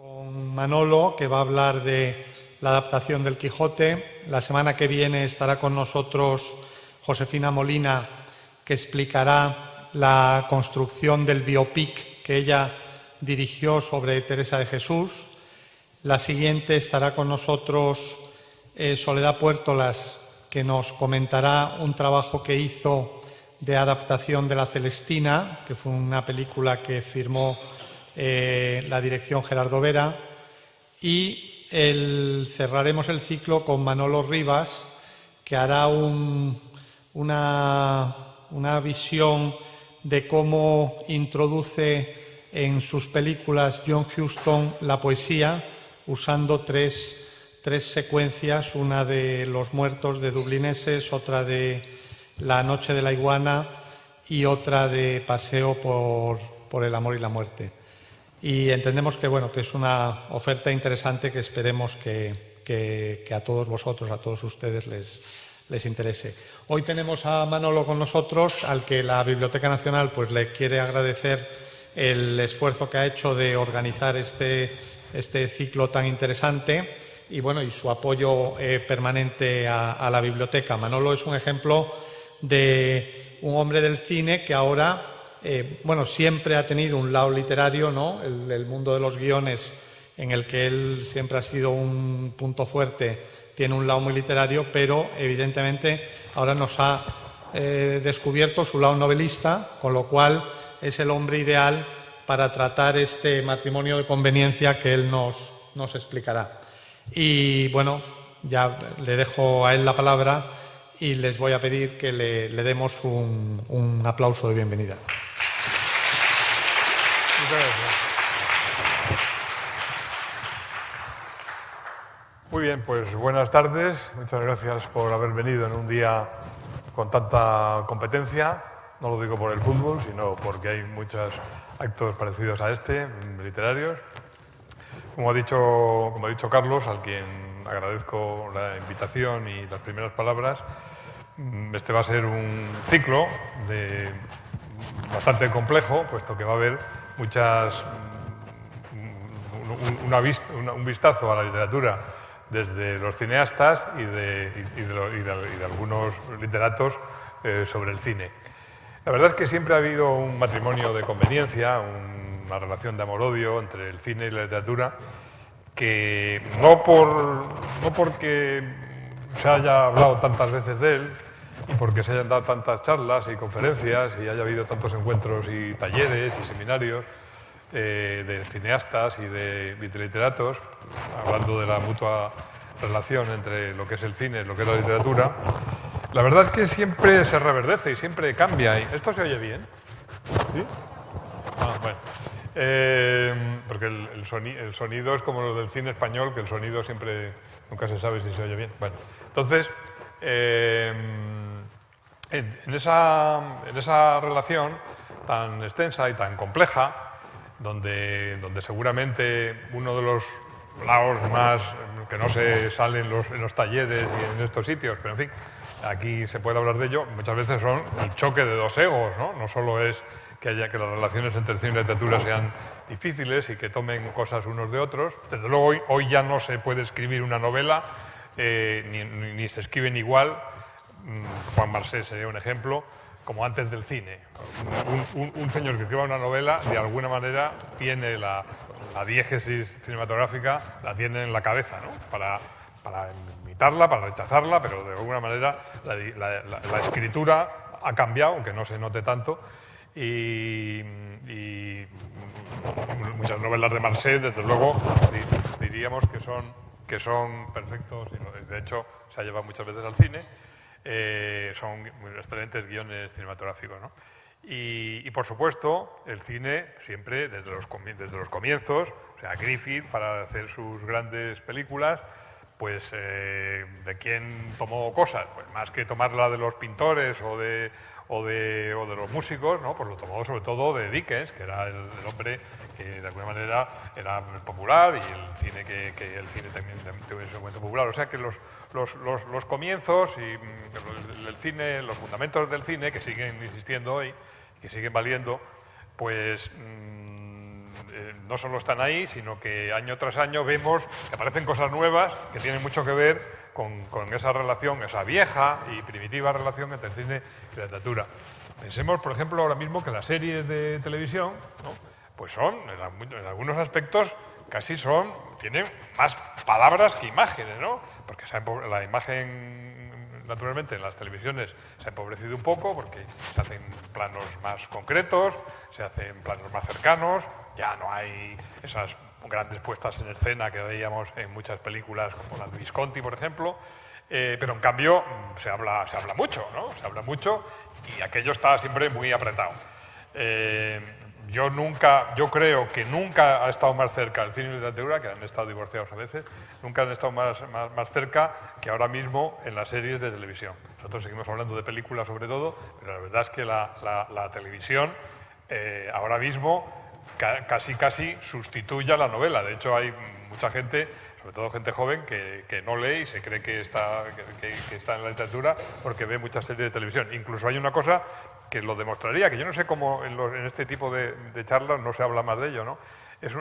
con Manolo, que va a hablar de la adaptación del Quijote. La semana que viene estará con nosotros Josefina Molina, que explicará la construcción del biopic que ella dirigió sobre Teresa de Jesús. La siguiente estará con nosotros Soledad Puertolas, que nos comentará un trabajo que hizo de adaptación de La Celestina, que fue una película que firmó la dirección Gerardo Vera. Y cerraremos el ciclo con Manolo Rivas, que hará una visión de cómo introduce en sus películas John Huston la poesía, usando tres secuencias, una de Los muertos de Dublineses, otra de La noche de la iguana y otra de Paseo por el amor y la muerte. Y entendemos que, bueno, que es una oferta interesante que esperemos que a todos vosotros, a todos ustedes les interese. Hoy tenemos a Manolo con nosotros, al que la Biblioteca Nacional pues le quiere agradecer el esfuerzo que ha hecho de organizar este ciclo tan interesante y, bueno, y su apoyo permanente a la biblioteca. Manolo es un ejemplo de un hombre del cine que ahora siempre ha tenido un lado literario, ¿no? El mundo de los guiones, en el que él siempre ha sido un punto fuerte, tiene un lado muy literario, pero evidentemente ahora nos ha descubierto su lado novelista, con lo cual es el hombre ideal para tratar este matrimonio de conveniencia que él nos explicará. Y bueno, ya le dejo a él la palabra y les voy a pedir que le demos un aplauso de bienvenida. Muchas gracias. Muy bien, pues buenas tardes. Muchas gracias por haber venido en un día con tanta competencia. No lo digo por el fútbol, sino porque hay muchos actos parecidos a este, literarios. Como ha dicho Carlos, al quien agradezco la invitación y las primeras palabras, este va a ser un ciclo bastante complejo, puesto que va a haber un vistazo a la literatura desde los cineastas y de algunos literatos sobre el cine. La verdad es que siempre ha habido un matrimonio de conveniencia, una relación de amor-odio entre el cine y la literatura, que no porque se haya hablado tantas veces de él y porque se hayan dado tantas charlas y conferencias y haya habido tantos encuentros y talleres y seminarios de cineastas y de literatos, hablando de la mutua relación entre lo que es el cine y lo que es la literatura. La verdad es que siempre se reverdece y siempre cambia. ¿Esto se oye bien? ¿Sí? Ah, bueno. Porque el sonido es como lo del cine español, que el sonido siempre nunca se sabe si se oye bien. Bueno, entonces, en esa relación tan extensa y tan compleja, donde seguramente uno de los lados más que no se salen en los talleres y en estos sitios, pero en fin, aquí se puede hablar de ello, muchas veces son el choque de dos egos, ¿no? No solo es que las relaciones entre cine y literatura sean difíciles y que tomen cosas unos de otros. Desde luego hoy ya no se puede escribir una novela, ni se escriben igual. Juan Marsé sería un ejemplo, como antes del cine. Un señor que escriba una novela, de alguna manera, tiene la diégesis cinematográfica, la tiene en la cabeza, ¿no? Para imitarla, para rechazarla, pero de alguna manera la escritura ha cambiado, aunque no se note tanto, y muchas novelas de Marsé, desde luego, diríamos que son perfectos, y de hecho se ha llevado muchas veces al cine. Son excelentes guiones cinematográficos, ¿no? Y por supuesto, el cine siempre, desde los comienzos, o sea, Griffith, para hacer sus grandes películas, pues ¿de quién tomó cosas? Pues más que tomarla de los pintores o de los músicos, ¿no? Pues lo tomó sobre todo de Dickens, que era el hombre que de alguna manera era popular, y el cine que el cine también tuvo ese momento popular. O sea que los comienzos y el cine, los fundamentos del cine, que siguen existiendo hoy, que siguen valiendo, pues no solo están ahí, sino que año tras año vemos que aparecen cosas nuevas que tienen mucho que ver con esa relación, esa vieja y primitiva relación entre el cine y la literatura. Pensemos, por ejemplo, ahora mismo que las series de televisión, ¿no?, pues son, en algunos aspectos, tienen más palabras que imágenes, ¿no? Porque la imagen, naturalmente, en las televisiones se ha empobrecido un poco porque se hacen planos más concretos, se hacen planos más cercanos, ya no hay esas grandes puestas en escena que veíamos en muchas películas como las de Visconti, por ejemplo, pero en cambio se habla mucho, ¿no? Se habla mucho y aquello está siempre muy apretado. Yo creo que nunca ha estado más cerca el cine y la literatura, que han estado divorciados a veces, nunca han estado más cerca que ahora mismo en las series de televisión. Nosotros seguimos hablando de películas sobre todo, pero la verdad es que la televisión ahora mismo casi sustituye a la novela. De hecho, hay mucha gente, sobre todo gente joven, que no lee y se cree que está en la literatura porque ve muchas series de televisión. Incluso hay una cosa que lo demostraría, que yo no sé cómo en este tipo de charlas no se habla más de ello, ¿no?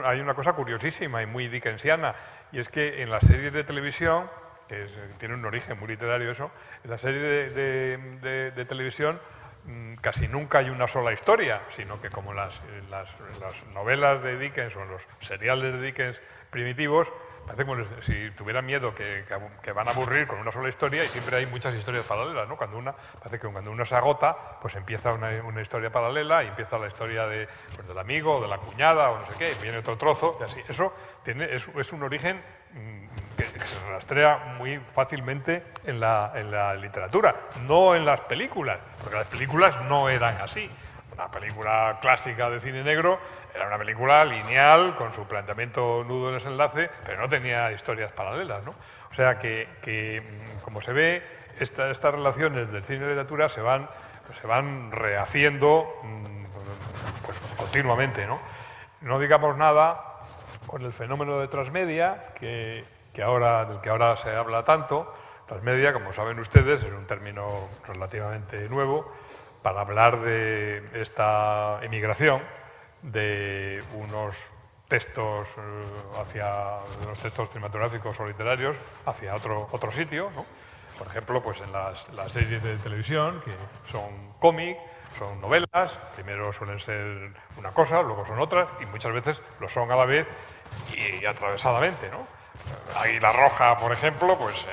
Hay una cosa curiosísima y muy dickensiana, y es que en las series de televisión, que tiene un origen muy literario eso, en las series de televisión casi nunca hay una sola historia, sino que como en las novelas de Dickens o en los seriales de Dickens primitivos, parece como si tuvieran miedo que van a aburrir con una sola historia, y siempre hay muchas historias paralelas, ¿no? Parece que cuando una se agota, pues empieza una historia paralela y empieza la historia del amigo, o de la cuñada, o no sé qué, y viene otro trozo, y así. Eso es un origen que se rastrea muy fácilmente en la literatura, no en las películas, porque las películas no eran así. Una película clásica de cine negro era una película lineal, con su planteamiento nudo en desenlace, pero no tenía historias paralelas, ¿no? O sea que como se ve, estas relaciones del cine y la literatura se van rehaciendo pues, continuamente, ¿no? No digamos nada con el fenómeno de transmedia, del que ahora se habla tanto. Transmedia, como saben ustedes, es un término relativamente nuevo para hablar de esta emigración de unos textos unos textos cinematográficos o literarios hacia otro sitio, ¿no? Por ejemplo, pues en las series de televisión, que son cómic, son novelas, primero suelen ser una cosa, luego son otras, y muchas veces lo son a la vez y atravesadamente, ¿no? Águila Roja, por ejemplo, pues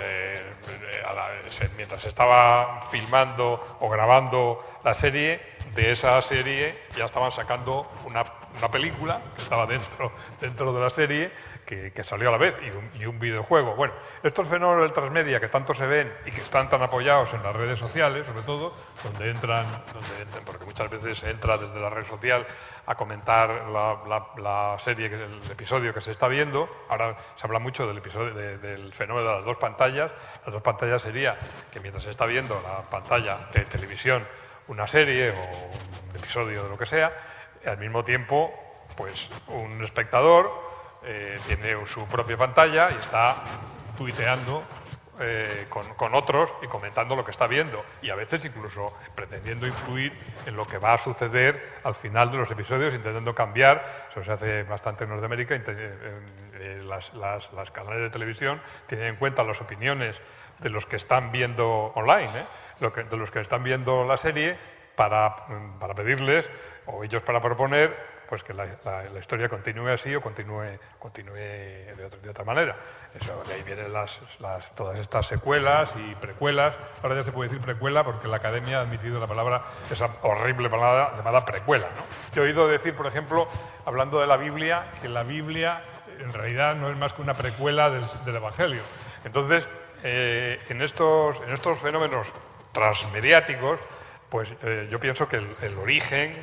mientras estaba filmando o grabando la serie, de esa serie ya estaban sacando una película que estaba dentro de la serie que salió a la vez, y un videojuego. Bueno, estos fenómenos del transmedia que tanto se ven y que están tan apoyados en las redes sociales, sobre todo, donde entran, porque muchas veces se entra desde la red social a comentar la serie, el episodio que se está viendo. Ahora se habla mucho del fenómeno de las dos pantallas. Las dos pantallas sería que mientras se está viendo la pantalla de televisión una serie o un episodio de lo que sea, al mismo tiempo, pues un espectador tiene su propia pantalla y está tuiteando con otros y comentando lo que está viendo, y a veces incluso pretendiendo influir en lo que va a suceder al final de los episodios, intentando cambiar. Eso se hace bastante en Norteamérica. Las canales de televisión tienen en cuenta las opiniones de los que están viendo online, de los que están viendo la serie, para pedirles, o ellos para proponer, pues que la historia continúe así o continúe de otra manera. Eso, de ahí vienen todas estas secuelas y precuelas. Ahora ya se puede decir precuela porque la Academia ha admitido esa horrible palabra llamada precuela, ¿no? Yo he oído decir, por ejemplo, hablando de la Biblia, que la Biblia en realidad no es más que una precuela del Evangelio. Entonces, en estos fenómenos transmediáticos, pues yo pienso que el origen,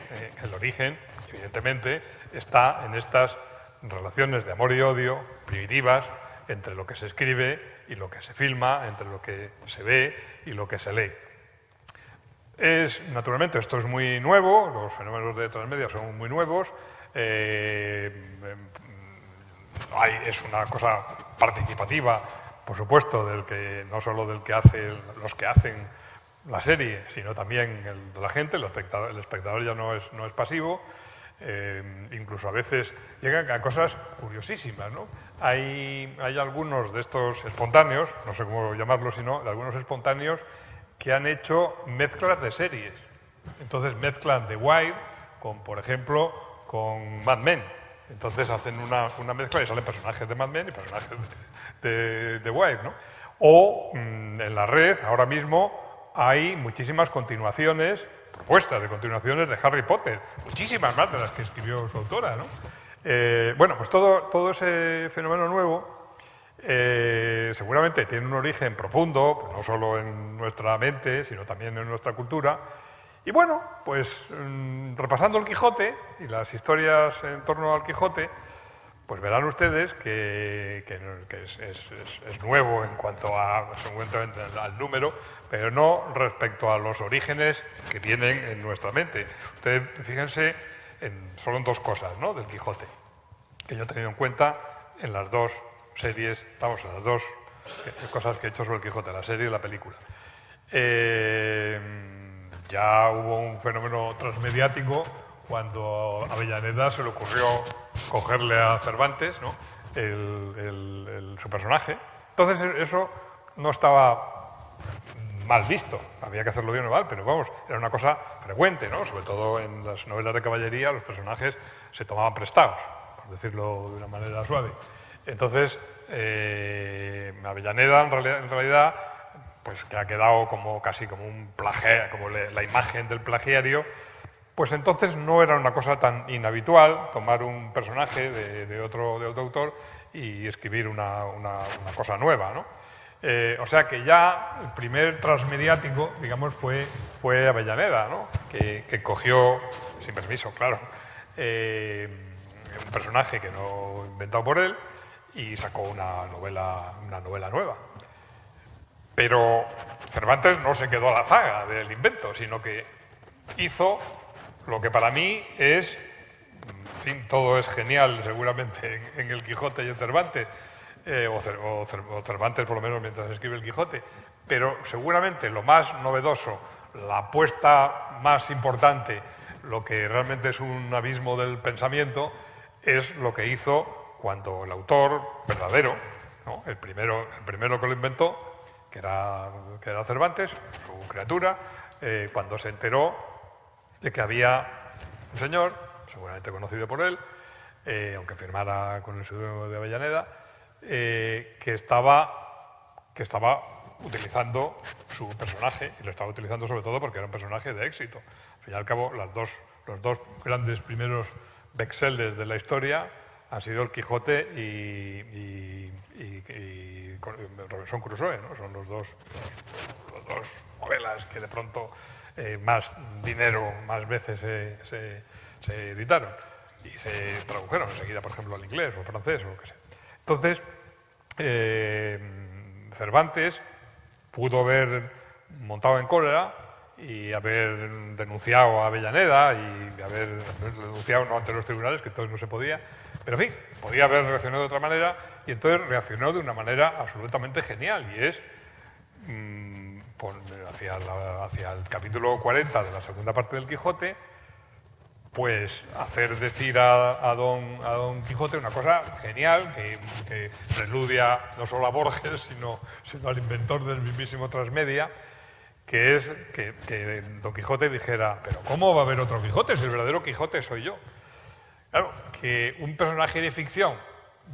evidentemente, está en estas relaciones de amor y odio primitivas entre lo que se escribe y lo que se filma, entre lo que se ve y lo que se lee. Naturalmente, esto es muy nuevo, los fenómenos de transmedia son muy nuevos. Es una cosa participativa, por supuesto, no solo del que los que hacen la serie, sino también el de la gente. El espectador ya no es pasivo. Incluso a veces llegan a cosas curiosísimas, ¿no? Hay algunos de estos espontáneos, no sé cómo llamarlos, sino de algunos espontáneos que han hecho mezclas de series. Entonces mezclan The Wire con, por ejemplo, con Mad Men. Entonces hacen una mezcla y salen personajes de Mad Men y personajes de The Wire, ¿no? O en la red, ahora mismo, hay muchísimas continuaciones, propuestas de continuaciones de Harry Potter, muchísimas más de las que escribió su autora, ¿no? Bueno, pues todo ese fenómeno nuevo seguramente tiene un origen profundo, pues no solo en nuestra mente, sino también en nuestra cultura. Y bueno, pues repasando el Quijote y las historias en torno al Quijote, pues verán ustedes que es nuevo en cuanto a, seguramente, al número, pero no respecto a los orígenes que tienen en nuestra mente. Ustedes fíjense solo en dos cosas, ¿no?, del Quijote, que yo he tenido en cuenta en las dos series, vamos, en las dos cosas que he hecho sobre el Quijote, la serie y la película. Ya hubo un fenómeno transmediático cuando a Avellaneda se le ocurrió cogerle a Cervantes, ¿no?, su personaje. Entonces eso no estaba mal visto, había que hacerlo bien o mal, pero vamos, era una cosa frecuente, ¿no? Sobre todo en las novelas de caballería los personajes se tomaban prestados, por decirlo de una manera suave. Entonces, Avellaneda en realidad, pues que ha quedado como casi como un plagio, como la imagen del plagiario, pues entonces no era una cosa tan inhabitual tomar un personaje de otro autor y escribir una cosa nueva, ¿no? O sea que ya el primer transmediático, digamos, fue Avellaneda, ¿no?, que cogió, sin permiso, claro, un personaje que no inventado por él y sacó una novela nueva. Pero Cervantes no se quedó a la zaga del invento, sino que hizo lo que para mí es, en fin, todo es genial seguramente en el Quijote y en Cervantes, o Cervantes por lo menos mientras escribe el Quijote, pero seguramente lo más novedoso, la apuesta más importante, lo que realmente es un abismo del pensamiento, es lo que hizo cuando el autor verdadero, ¿no?, el primero que lo inventó, que era Cervantes, su criatura, cuando se enteró de que había un señor, seguramente conocido por él, aunque firmara con el seudónimo de Avellaneda, que estaba utilizando su personaje, y lo estaba utilizando sobre todo porque era un personaje de éxito. Al fin y al cabo, los dos grandes primeros bestsellers de la historia han sido El Quijote y Robinson Crusoe, ¿no? Son los dos novelas que de pronto más dinero, más veces se editaron y se tradujeron enseguida, por ejemplo, al inglés o al francés o lo que sea. Entonces, Cervantes pudo haber montado en cólera y haber denunciado a Avellaneda y haber denunciado no ante los tribunales, que entonces no se podía, pero en fin, podía haber reaccionado de otra manera y entonces reaccionó de una manera absolutamente genial y es hacia el capítulo 40 de la segunda parte del Quijote, pues hacer decir a don Quijote una cosa genial que preludia no solo a Borges, sino al inventor del mismísimo Transmedia, que es que don Quijote dijera: ¿pero cómo va a haber otro Quijote si el verdadero Quijote soy yo? Claro, que un personaje de ficción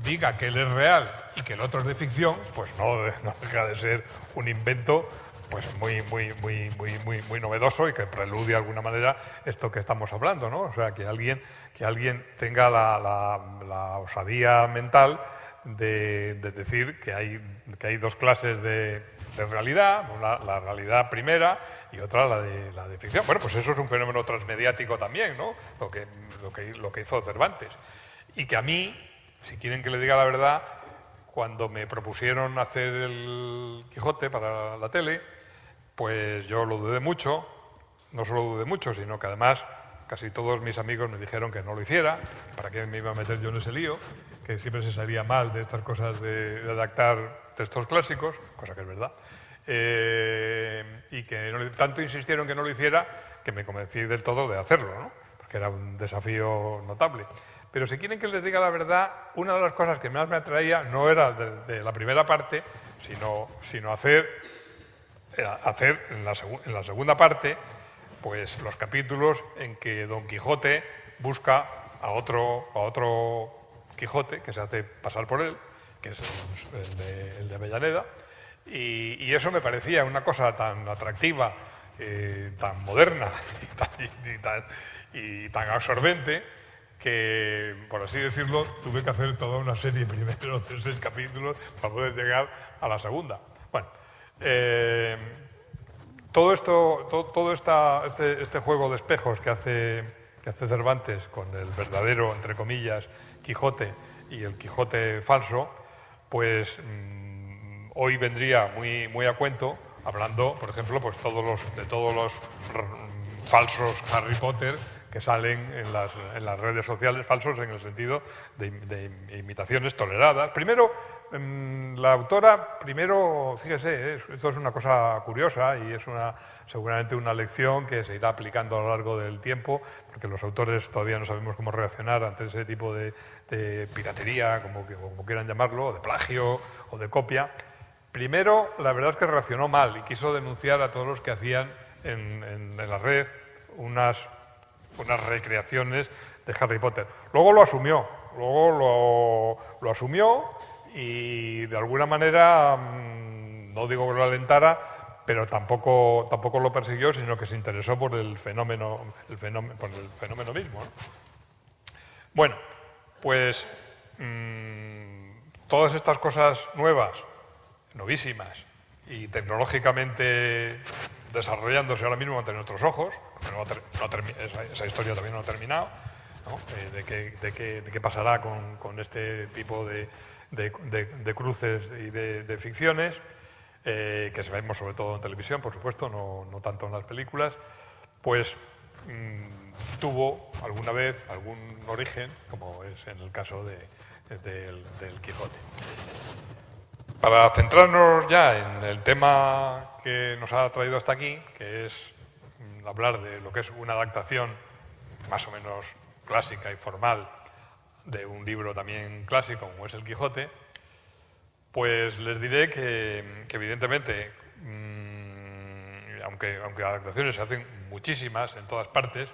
diga que él es real y que el otro es de ficción, pues no deja de ser un invento pues muy novedoso y que preludia de alguna manera esto que estamos hablando, ¿no? O sea, que alguien tenga la osadía mental de decir que hay dos clases de realidad, la realidad primera y otra la de ficción. Bueno, pues eso es un fenómeno transmediático también, ¿no? Lo que hizo Cervantes. Y que a mí, si quieren que le diga la verdad, cuando me propusieron hacer el Quijote para la tele, pues yo lo dudé mucho, no solo dudé mucho, sino que además casi todos mis amigos me dijeron que no lo hiciera, para qué me iba a meter yo en ese lío, que siempre se salía mal de estas cosas de adaptar textos clásicos, cosa que es verdad, y que tanto insistieron que no lo hiciera, que me convencí del todo de hacerlo, ¿no? que era un desafío notable. Pero si quieren que les diga la verdad, una de las cosas que más me atraía no era de la primera parte, sino hacer en la segunda parte pues los capítulos en que Don Quijote busca a otro Quijote que se hace pasar por él, que es el de Avellaneda, y eso me parecía una cosa tan atractiva, tan moderna y tan absorbente, que, por así decirlo, tuve que hacer toda una serie primero de 6 capítulos para poder llegar a la segunda. Bueno, este juego de espejos que hace Cervantes con el verdadero, entre comillas, Quijote y el Quijote falso, pues hoy vendría muy a cuento, hablando, por ejemplo, pues de todos los falsos Harry Potter que salen en las redes sociales, falsos en el sentido de imitaciones toleradas. Primero, la autora, fíjese, esto es una cosa curiosa y es seguramente una lección que se irá aplicando a lo largo del tiempo, porque los autores todavía no sabemos cómo reaccionar ante ese tipo de piratería, como quieran llamarlo, o de plagio o de copia. Primero, la verdad es que reaccionó mal y quiso denunciar a todos los que hacían en la red unas recreaciones de Harry Potter. Luego lo asumió y de alguna manera, no digo que lo alentara, pero tampoco lo persiguió, sino que se interesó por el fenómeno mismo, ¿no? Bueno, pues todas estas cosas nuevas, novísimas y tecnológicamente desarrollándose ahora mismo ante nuestros ojos, porque esa historia todavía no ha terminado, ¿no? De qué pasará con este tipo de cruces y de ficciones, que se vemos sobre todo en televisión, por supuesto, no tanto en las películas, pues tuvo alguna vez algún origen, como es en el caso del Quijote. Para centrarnos ya en el tema que nos ha traído hasta aquí, que es hablar de lo que es una adaptación más o menos clásica y formal de un libro también clásico como es el Quijote, pues les diré que evidentemente, aunque adaptaciones se hacen muchísimas en todas partes,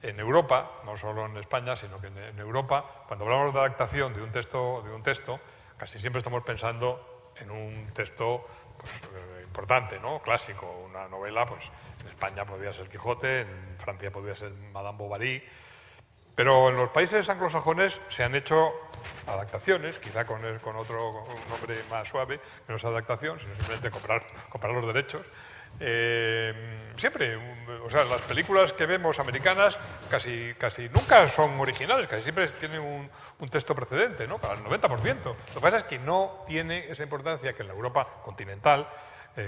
en Europa, no solo en España, sino que en Europa, cuando hablamos de adaptación de un texto, casi siempre estamos pensando en un texto pues, importante, ¿no? Clásico, una novela, pues en España podría ser Quijote, en Francia podría ser Madame Bovary, pero en los países anglosajones se han hecho adaptaciones, quizá con otro nombre más suave, no es adaptación, sino simplemente comprar los derechos. Siempre, o sea, las películas que vemos americanas casi nunca son originales, casi siempre tienen un texto precedente, ¿no? Para el 90%. Lo que pasa es que no tiene esa importancia que en la Europa continental,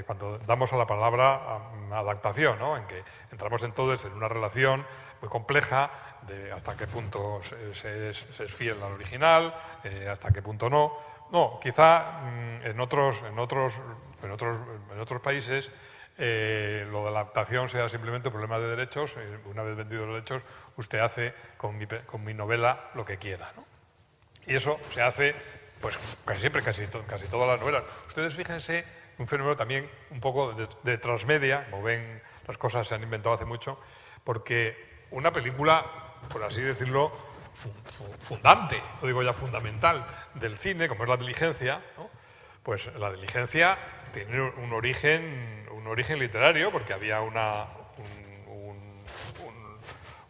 cuando damos a la palabra adaptación, ¿no? En que entramos entonces en una relación muy compleja de hasta qué punto se es fiel al original, hasta qué punto no. No, quizá en otros países lo de la adaptación sea simplemente un problema de derechos. Una vez vendidos los derechos, usted hace con mi novela lo que quiera, ¿no? Y eso se hace, pues casi siempre, casi todas las novelas. Ustedes fíjense, un fenómeno también un poco de transmedia, como ven, las cosas se han inventado hace mucho, porque una película, por así decirlo, fundante, no digo ya fundamental, del cine, como es La Diligencia, ¿no? Pues La Diligencia tiene un origen literario, porque había una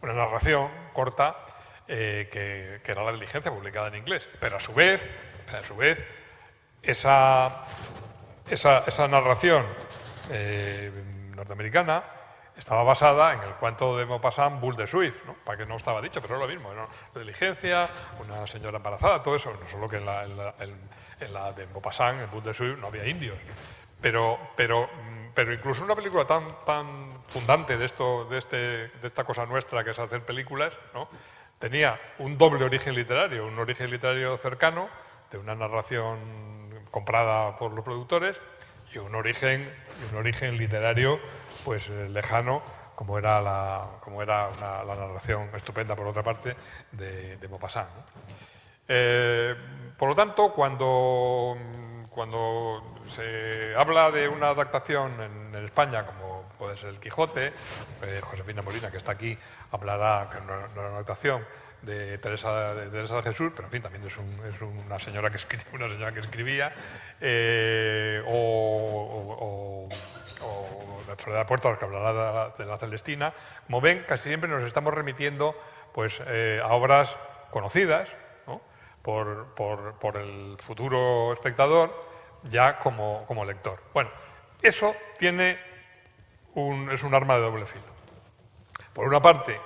narración corta que era La Diligencia, publicada en inglés. Pero a su vez esa narración norteamericana estaba basada en el cuento de Maupassant, Bull de Swift, ¿no? Para que no estaba dicho, pero es lo mismo, ¿no? La diligencia, una señora embarazada, todo eso, no solo que en la de Maupassant, en Bull de Swift, no había indios. Pero incluso una película tan fundante de esta cosa nuestra que es hacer películas, ¿no? Tenía un doble origen literario cercano, de una narración comprada por los productores, y un origen literario pues lejano, era la narración estupenda, por otra parte, de Maupassant, ¿no? Por lo tanto, cuando se habla de una adaptación en España, como puede ser El Quijote, Josefina Molina, que está aquí, hablará que no era una adaptación de Teresa de Jesús, pero en fin, también es una señora que escribía, o la Soledad de Puerto, que hablará de la Celestina. Como ven, casi siempre nos estamos remitiendo pues, a obras conocidas, ¿no? por el futuro espectador, ya como lector. Bueno, eso es un arma de doble filo. Por una parte,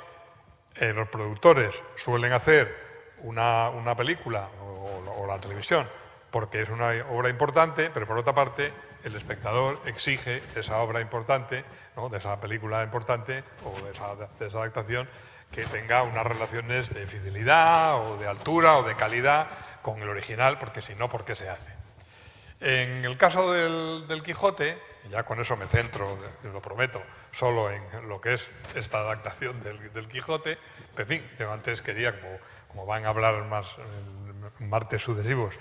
los productores suelen hacer una película o la televisión porque es una obra importante, pero por otra parte el espectador exige de esa obra importante, ¿no? De esa película importante o de esa adaptación, que tenga unas relaciones de fidelidad o de altura o de calidad con el original, porque si no, ¿por qué se hace? En el caso del Quijote, y ya con eso me centro, lo prometo, solo en lo que es esta adaptación del Quijote, en fin, yo antes quería, como van a hablar más martes sucesivos,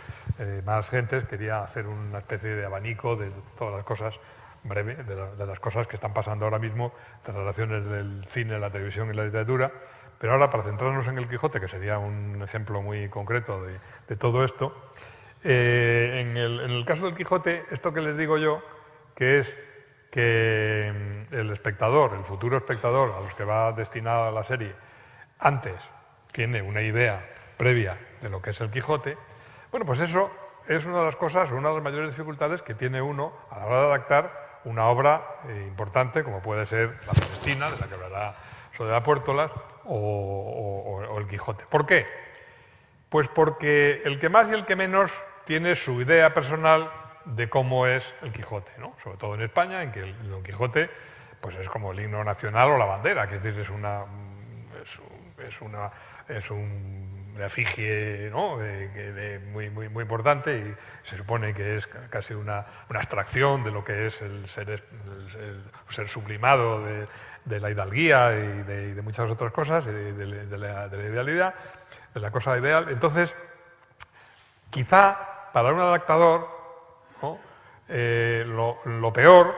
más gentes, quería hacer una especie de abanico de todas las cosas breve, de las cosas que están pasando ahora mismo, de las relaciones del cine, la televisión y la literatura. Pero ahora, para centrarnos en el Quijote, que sería un ejemplo muy concreto de todo esto, en el caso del Quijote, esto que les digo yo, que es que el espectador, el futuro espectador a los que va destinada la serie, antes tiene una idea previa de lo que es el Quijote, bueno, pues eso es una de las cosas, una de las mayores dificultades que tiene uno a la hora de adaptar una obra importante, como puede ser La Celestina, de la que hablará Soledad Puertolas, o el Quijote. ¿Por qué? Pues porque el que más y el que menos tiene su idea personal de cómo es el Quijote, ¿no? Sobre todo en España, en que el Don Quijote pues es como el himno nacional o la bandera, que es decir, es una efigie, ¿no? muy importante, y se supone que es casi una abstracción de lo que es el ser sublimado de la hidalguía y de muchas otras cosas, de la idealidad, de la cosa ideal. Entonces, quizá para un adaptador, ¿no? Lo peor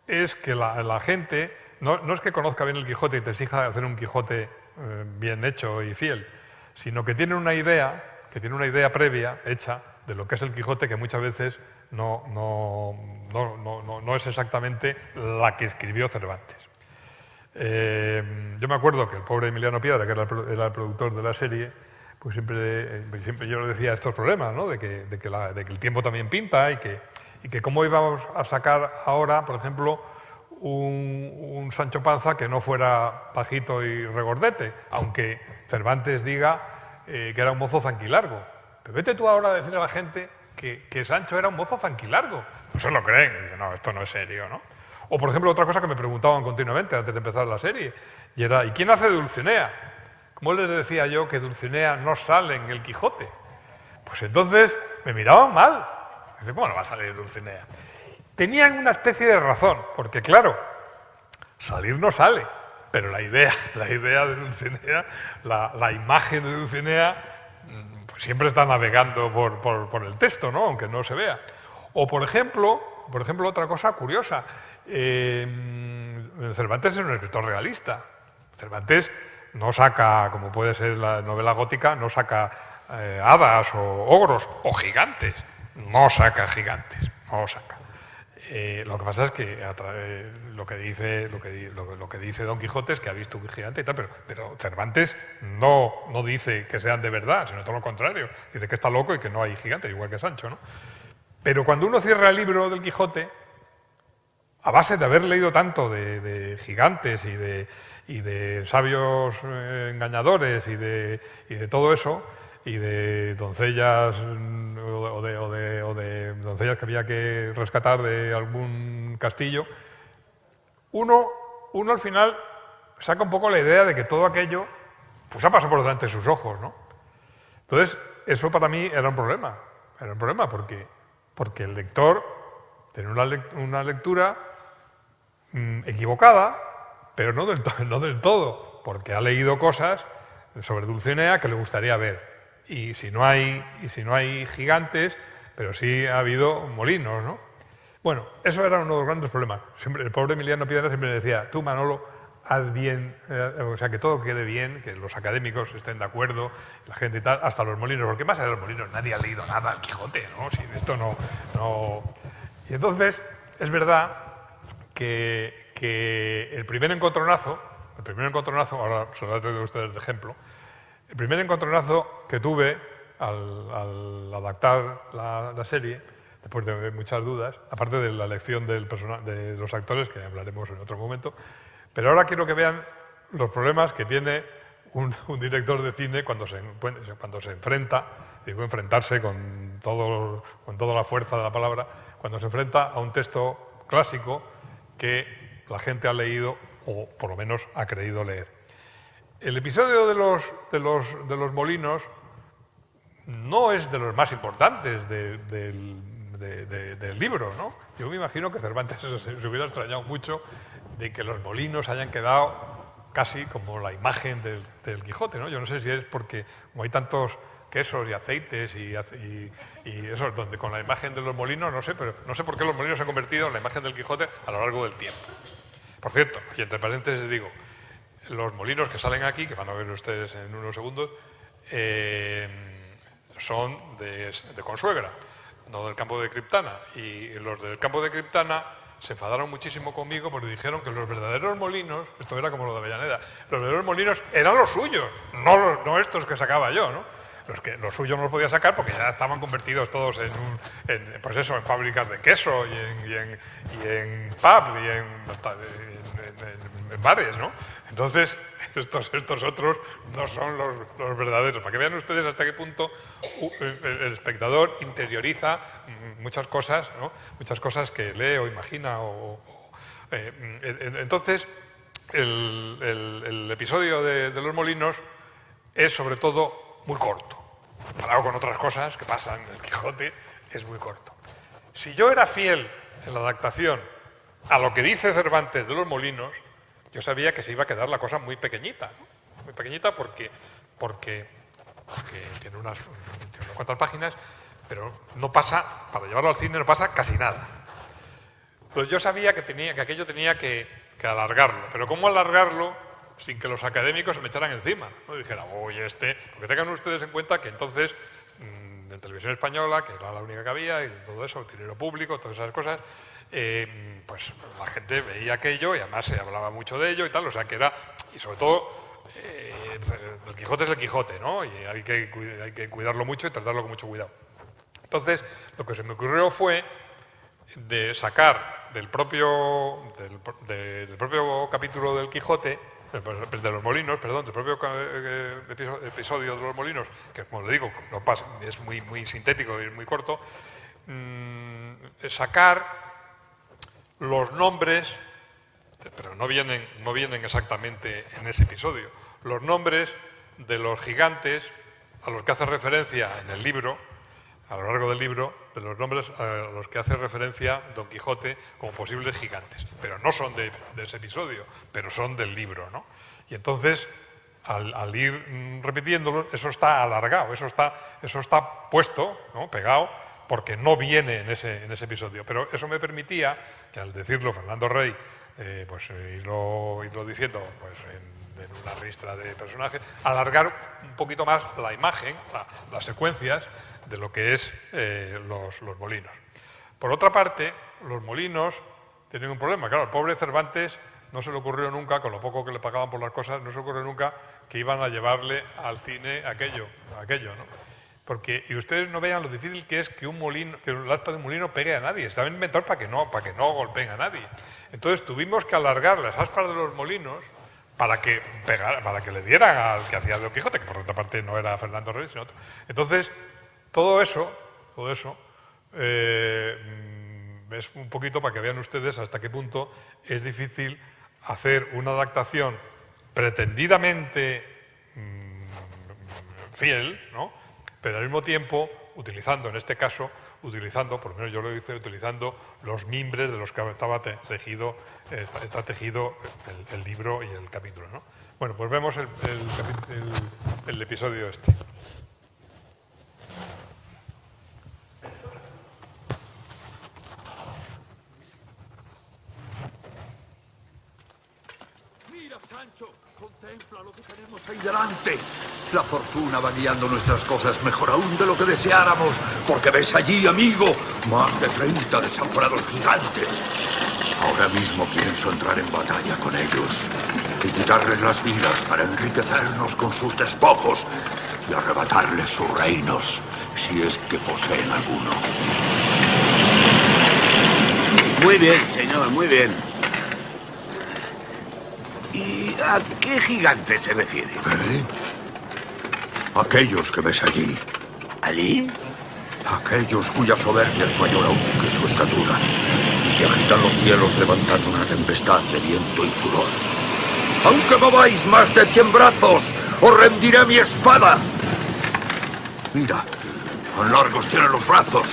es que la gente no es que conozca bien el Quijote y te exija hacer un Quijote bien hecho y fiel, sino que tiene una idea previa hecha de lo que es el Quijote, que muchas veces no es exactamente la que escribió Cervantes. Yo me acuerdo que el pobre Emiliano Piedra, que era el productor de la serie, pues siempre yo le decía estos problemas, ¿no? de que el tiempo también pinta, y que cómo íbamos a sacar ahora, por ejemplo, un Sancho Panza que no fuera bajito y regordete, aunque Cervantes diga que era un mozo zanquilargo. Pero vete tú ahora a decir a la gente que Sancho era un mozo zanquilargo. No se lo creen, y dicen, no, esto no es serio, ¿no? O, por ejemplo, otra cosa que me preguntaban continuamente antes de empezar la serie, y era, ¿y quién hace Dulcinea? ¿Cómo les decía yo que Dulcinea no sale en el Quijote? Pues entonces me miraban mal. Dice, ¿cómo no va a salir Dulcinea? Tenían una especie de razón, porque claro, salir no sale, pero la idea de Dulcinea, la imagen de Dulcinea, pues siempre está navegando por el texto, ¿no? Aunque no se vea. O por ejemplo, otra cosa curiosa, Cervantes es un escritor realista. Cervantes no saca, como puede ser la novela gótica, no saca hadas o ogros o gigantes. No saca gigantes, no saca. Lo que pasa es que lo que dice Don Quijote es que ha visto un gigante y tal, pero Cervantes no dice que sean de verdad, sino todo lo contrario. Dice que está loco y que no hay gigantes, igual que Sancho, ¿no? Pero cuando uno cierra el libro del Quijote, a base de haber leído tanto de gigantes y de sabios engañadores y de todo eso, y de doncellas o de doncellas que había que rescatar de algún castillo, uno al final saca un poco la idea de que todo aquello pues ha pasado por delante de sus ojos, ¿no? Entonces, eso para mí era un problema porque el lector tiene una lectura equivocada pero no del todo, porque ha leído cosas sobre Dulcinea que le gustaría ver. Y si no hay gigantes, pero sí ha habido molinos, ¿no? Bueno, eso era uno de los grandes problemas. Siempre, el pobre Emiliano Piedra siempre le decía, tú, Manolo, haz bien, o sea, que todo quede bien, que los académicos estén de acuerdo, la gente y tal, hasta los molinos, porque más allá de los molinos nadie ha leído nada al Quijote, ¿no? Si esto no... Y entonces, es verdad que el primer encontronazo, ahora se lo he traído a ustedes de ejemplo, el primer encontronazo que tuve al adaptar la serie, después de muchas dudas, aparte de la elección de los actores, que hablaremos en otro momento, pero ahora quiero que vean los problemas que tiene un director de cine cuando se enfrenta, digo enfrentarse con toda la fuerza de la palabra, cuando se enfrenta a un texto clásico que la gente ha leído o por lo menos ha creído leer. El episodio de los molinos no es de los más importantes del libro, ¿no? Yo me imagino que Cervantes se hubiera extrañado mucho de que los molinos hayan quedado casi como la imagen del Quijote, ¿no? Yo no sé si es porque como hay tantos quesos y aceites y eso, donde con la imagen de los molinos, no sé, pero no sé por qué los molinos se han convertido en la imagen del Quijote a lo largo del tiempo. Por cierto, y entre paréntesis digo, los molinos que salen aquí, que van a ver ustedes en unos segundos, son de Consuegra, no del campo de Criptana. Y los del campo de Criptana se enfadaron muchísimo conmigo porque dijeron que los verdaderos molinos, esto era como lo de Avellaneda, los verdaderos molinos eran los suyos, no estos que sacaba yo, ¿no? Los suyos no los podía sacar porque ya estaban convertidos todos en fábricas de queso y en pub y en bares, ¿no? Entonces, estos otros no son los verdaderos. Para que vean ustedes hasta qué punto el espectador interioriza muchas cosas, ¿no? Muchas cosas que lee o imagina. Entonces, el episodio de los molinos es sobre todo muy corto. Comparado con otras cosas que pasan en el Quijote, es muy corto. Si yo era fiel en la adaptación a lo que dice Cervantes de los molinos, yo sabía que se iba a quedar la cosa muy pequeñita, ¿no? Muy pequeñita porque tiene unas cuantas páginas, pero no pasa, para llevarlo al cine no pasa casi nada. Pues yo sabía que aquello tenía que alargarlo, pero ¿cómo alargarlo sin que los académicos se me echaran encima? ¿No? Y dijera, oye, porque tengan ustedes en cuenta que entonces en Televisión Española, que era la única que había, y todo eso, dinero público, todas esas cosas, pues la gente veía aquello y además se hablaba mucho de ello y tal, o sea que era, y sobre todo, el Quijote es el Quijote, ¿no? Y hay que cuidarlo mucho y tratarlo con mucho cuidado. Entonces, lo que se me ocurrió fue de sacar del propio capítulo del Quijote, de los molinos, perdón, del propio episodio de los molinos, que como le digo, no pasa, es muy, muy sintético y muy corto, sacar los nombres, pero no vienen exactamente en ese episodio, los nombres de los gigantes a los que hace referencia en el libro, a lo largo del libro, de los nombres a los que hace referencia Don Quijote como posibles gigantes. Pero no son de ese episodio, pero son del libro, ¿no? Y entonces, al ir repitiéndolos, eso está alargado, eso está puesto, ¿no? Pegado, porque no viene en ese episodio. Pero eso me permitía que al decirlo Fernando Rey, irlo diciendo pues, en una ristra de personajes, alargar un poquito más la imagen, las secuencias de lo que es los molinos. Por otra parte, los molinos tienen un problema. Claro, el pobre Cervantes no se le ocurrió nunca, con lo poco que le pagaban por las cosas, no se le ocurrió nunca que iban a llevarle al cine aquello, ¿no? Porque, y ustedes no vean lo difícil que es que el aspa de un molino pegue a nadie. Estaba inventado para que no golpeen a nadie. Entonces tuvimos que alargar las aspas de los molinos para que le dieran al que hacía Don Quijote, que por otra parte no era Fernando Rey, sino otro. Entonces, todo eso es un poquito para que vean ustedes hasta qué punto es difícil hacer una adaptación pretendidamente fiel, ¿no? Pero al mismo tiempo utilizando, en este caso, por lo menos yo lo hice, utilizando los mimbres de los que está tejido el libro y el capítulo, ¿no? Bueno, pues vemos el episodio este. Mira, Sancho, contempla lo que tenemos ahí delante. La fortuna va guiando nuestras cosas mejor aún de lo que deseáramos, porque ves allí, amigo, más de 30 desaforados gigantes. Ahora mismo pienso entrar en batalla con ellos y quitarles las vidas para enriquecernos con sus despojos y arrebatarles sus reinos, si es que poseen alguno. Muy bien, señor, muy bien. ¿Y a qué gigante se refiere? Aquellos que ves allí. ¿Allí? Aquellos cuya soberbia es mayor aún que su estatura, y que agitan los cielos levantando una tempestad de viento y furor. Aunque mováis más de 100 brazos, os rendiré mi espada. Mira, cuán largos tienen los brazos.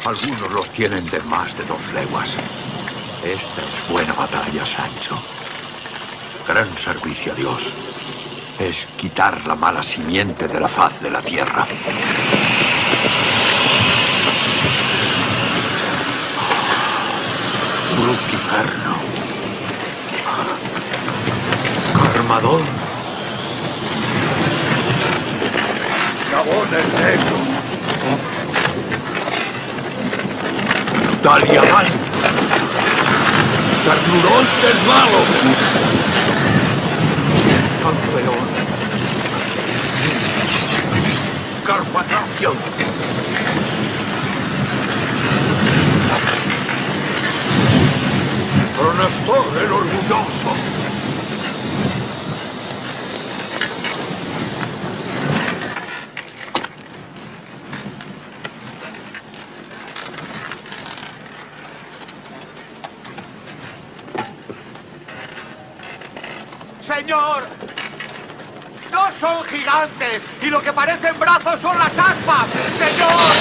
Algunos los tienen de más de 2 leguas. Esta es buena batalla, Sancho. Gran servicio a Dios es quitar la mala simiente de la faz de la tierra. Luciferno. Carmadón. Gabón el Negro. Daliamán. Ternurón del Malo. Alfeón. Carpatracio. Pronastor el Orgulloso. ¡Señor! ¡No son gigantes! ¡Y lo que parecen brazos son las aspas! ¡Señor!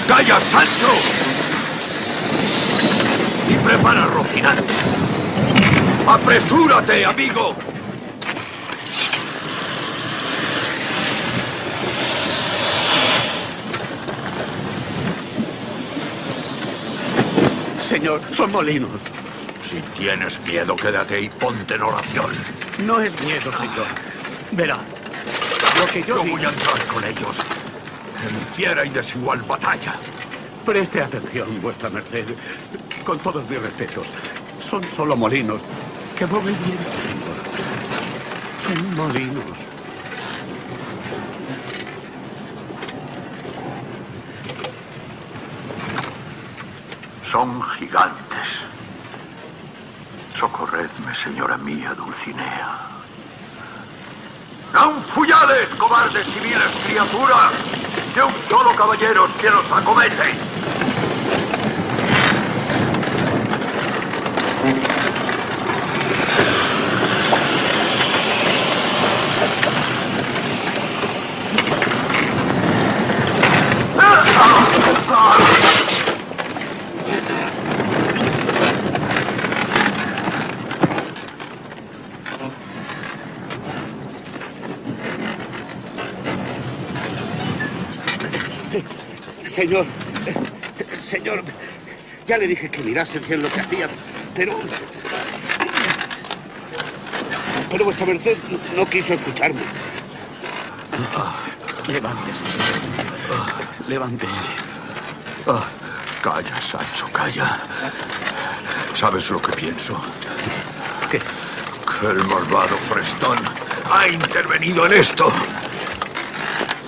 ¡Calla, Sancho! Y prepara Rocinante. ¡Apresúrate, amigo! Señor, son molinos. Si tienes miedo, quédate y ponte en oración. No es miedo, señor. Verá, lo que yo voy a entrar con ellos en fiera y desigual batalla. Preste atención, vuestra merced. Con todos mis respetos, son solo molinos que mueven viento, señor. Son molinos. Son gigantes. Socorredme, señora mía, Dulcinea. ¡Non fuyades, cobardes civiles criaturas! ¡De un solo caballero es quien os acomete! Señor, ya le dije que mirase bien lo que hacía, pero vuestra merced no quiso escucharme. Levántese. Levántese. Calla, Sancho, calla. ¿Sabes lo que pienso? ¿Qué? Que el malvado Frestón ha intervenido en esto.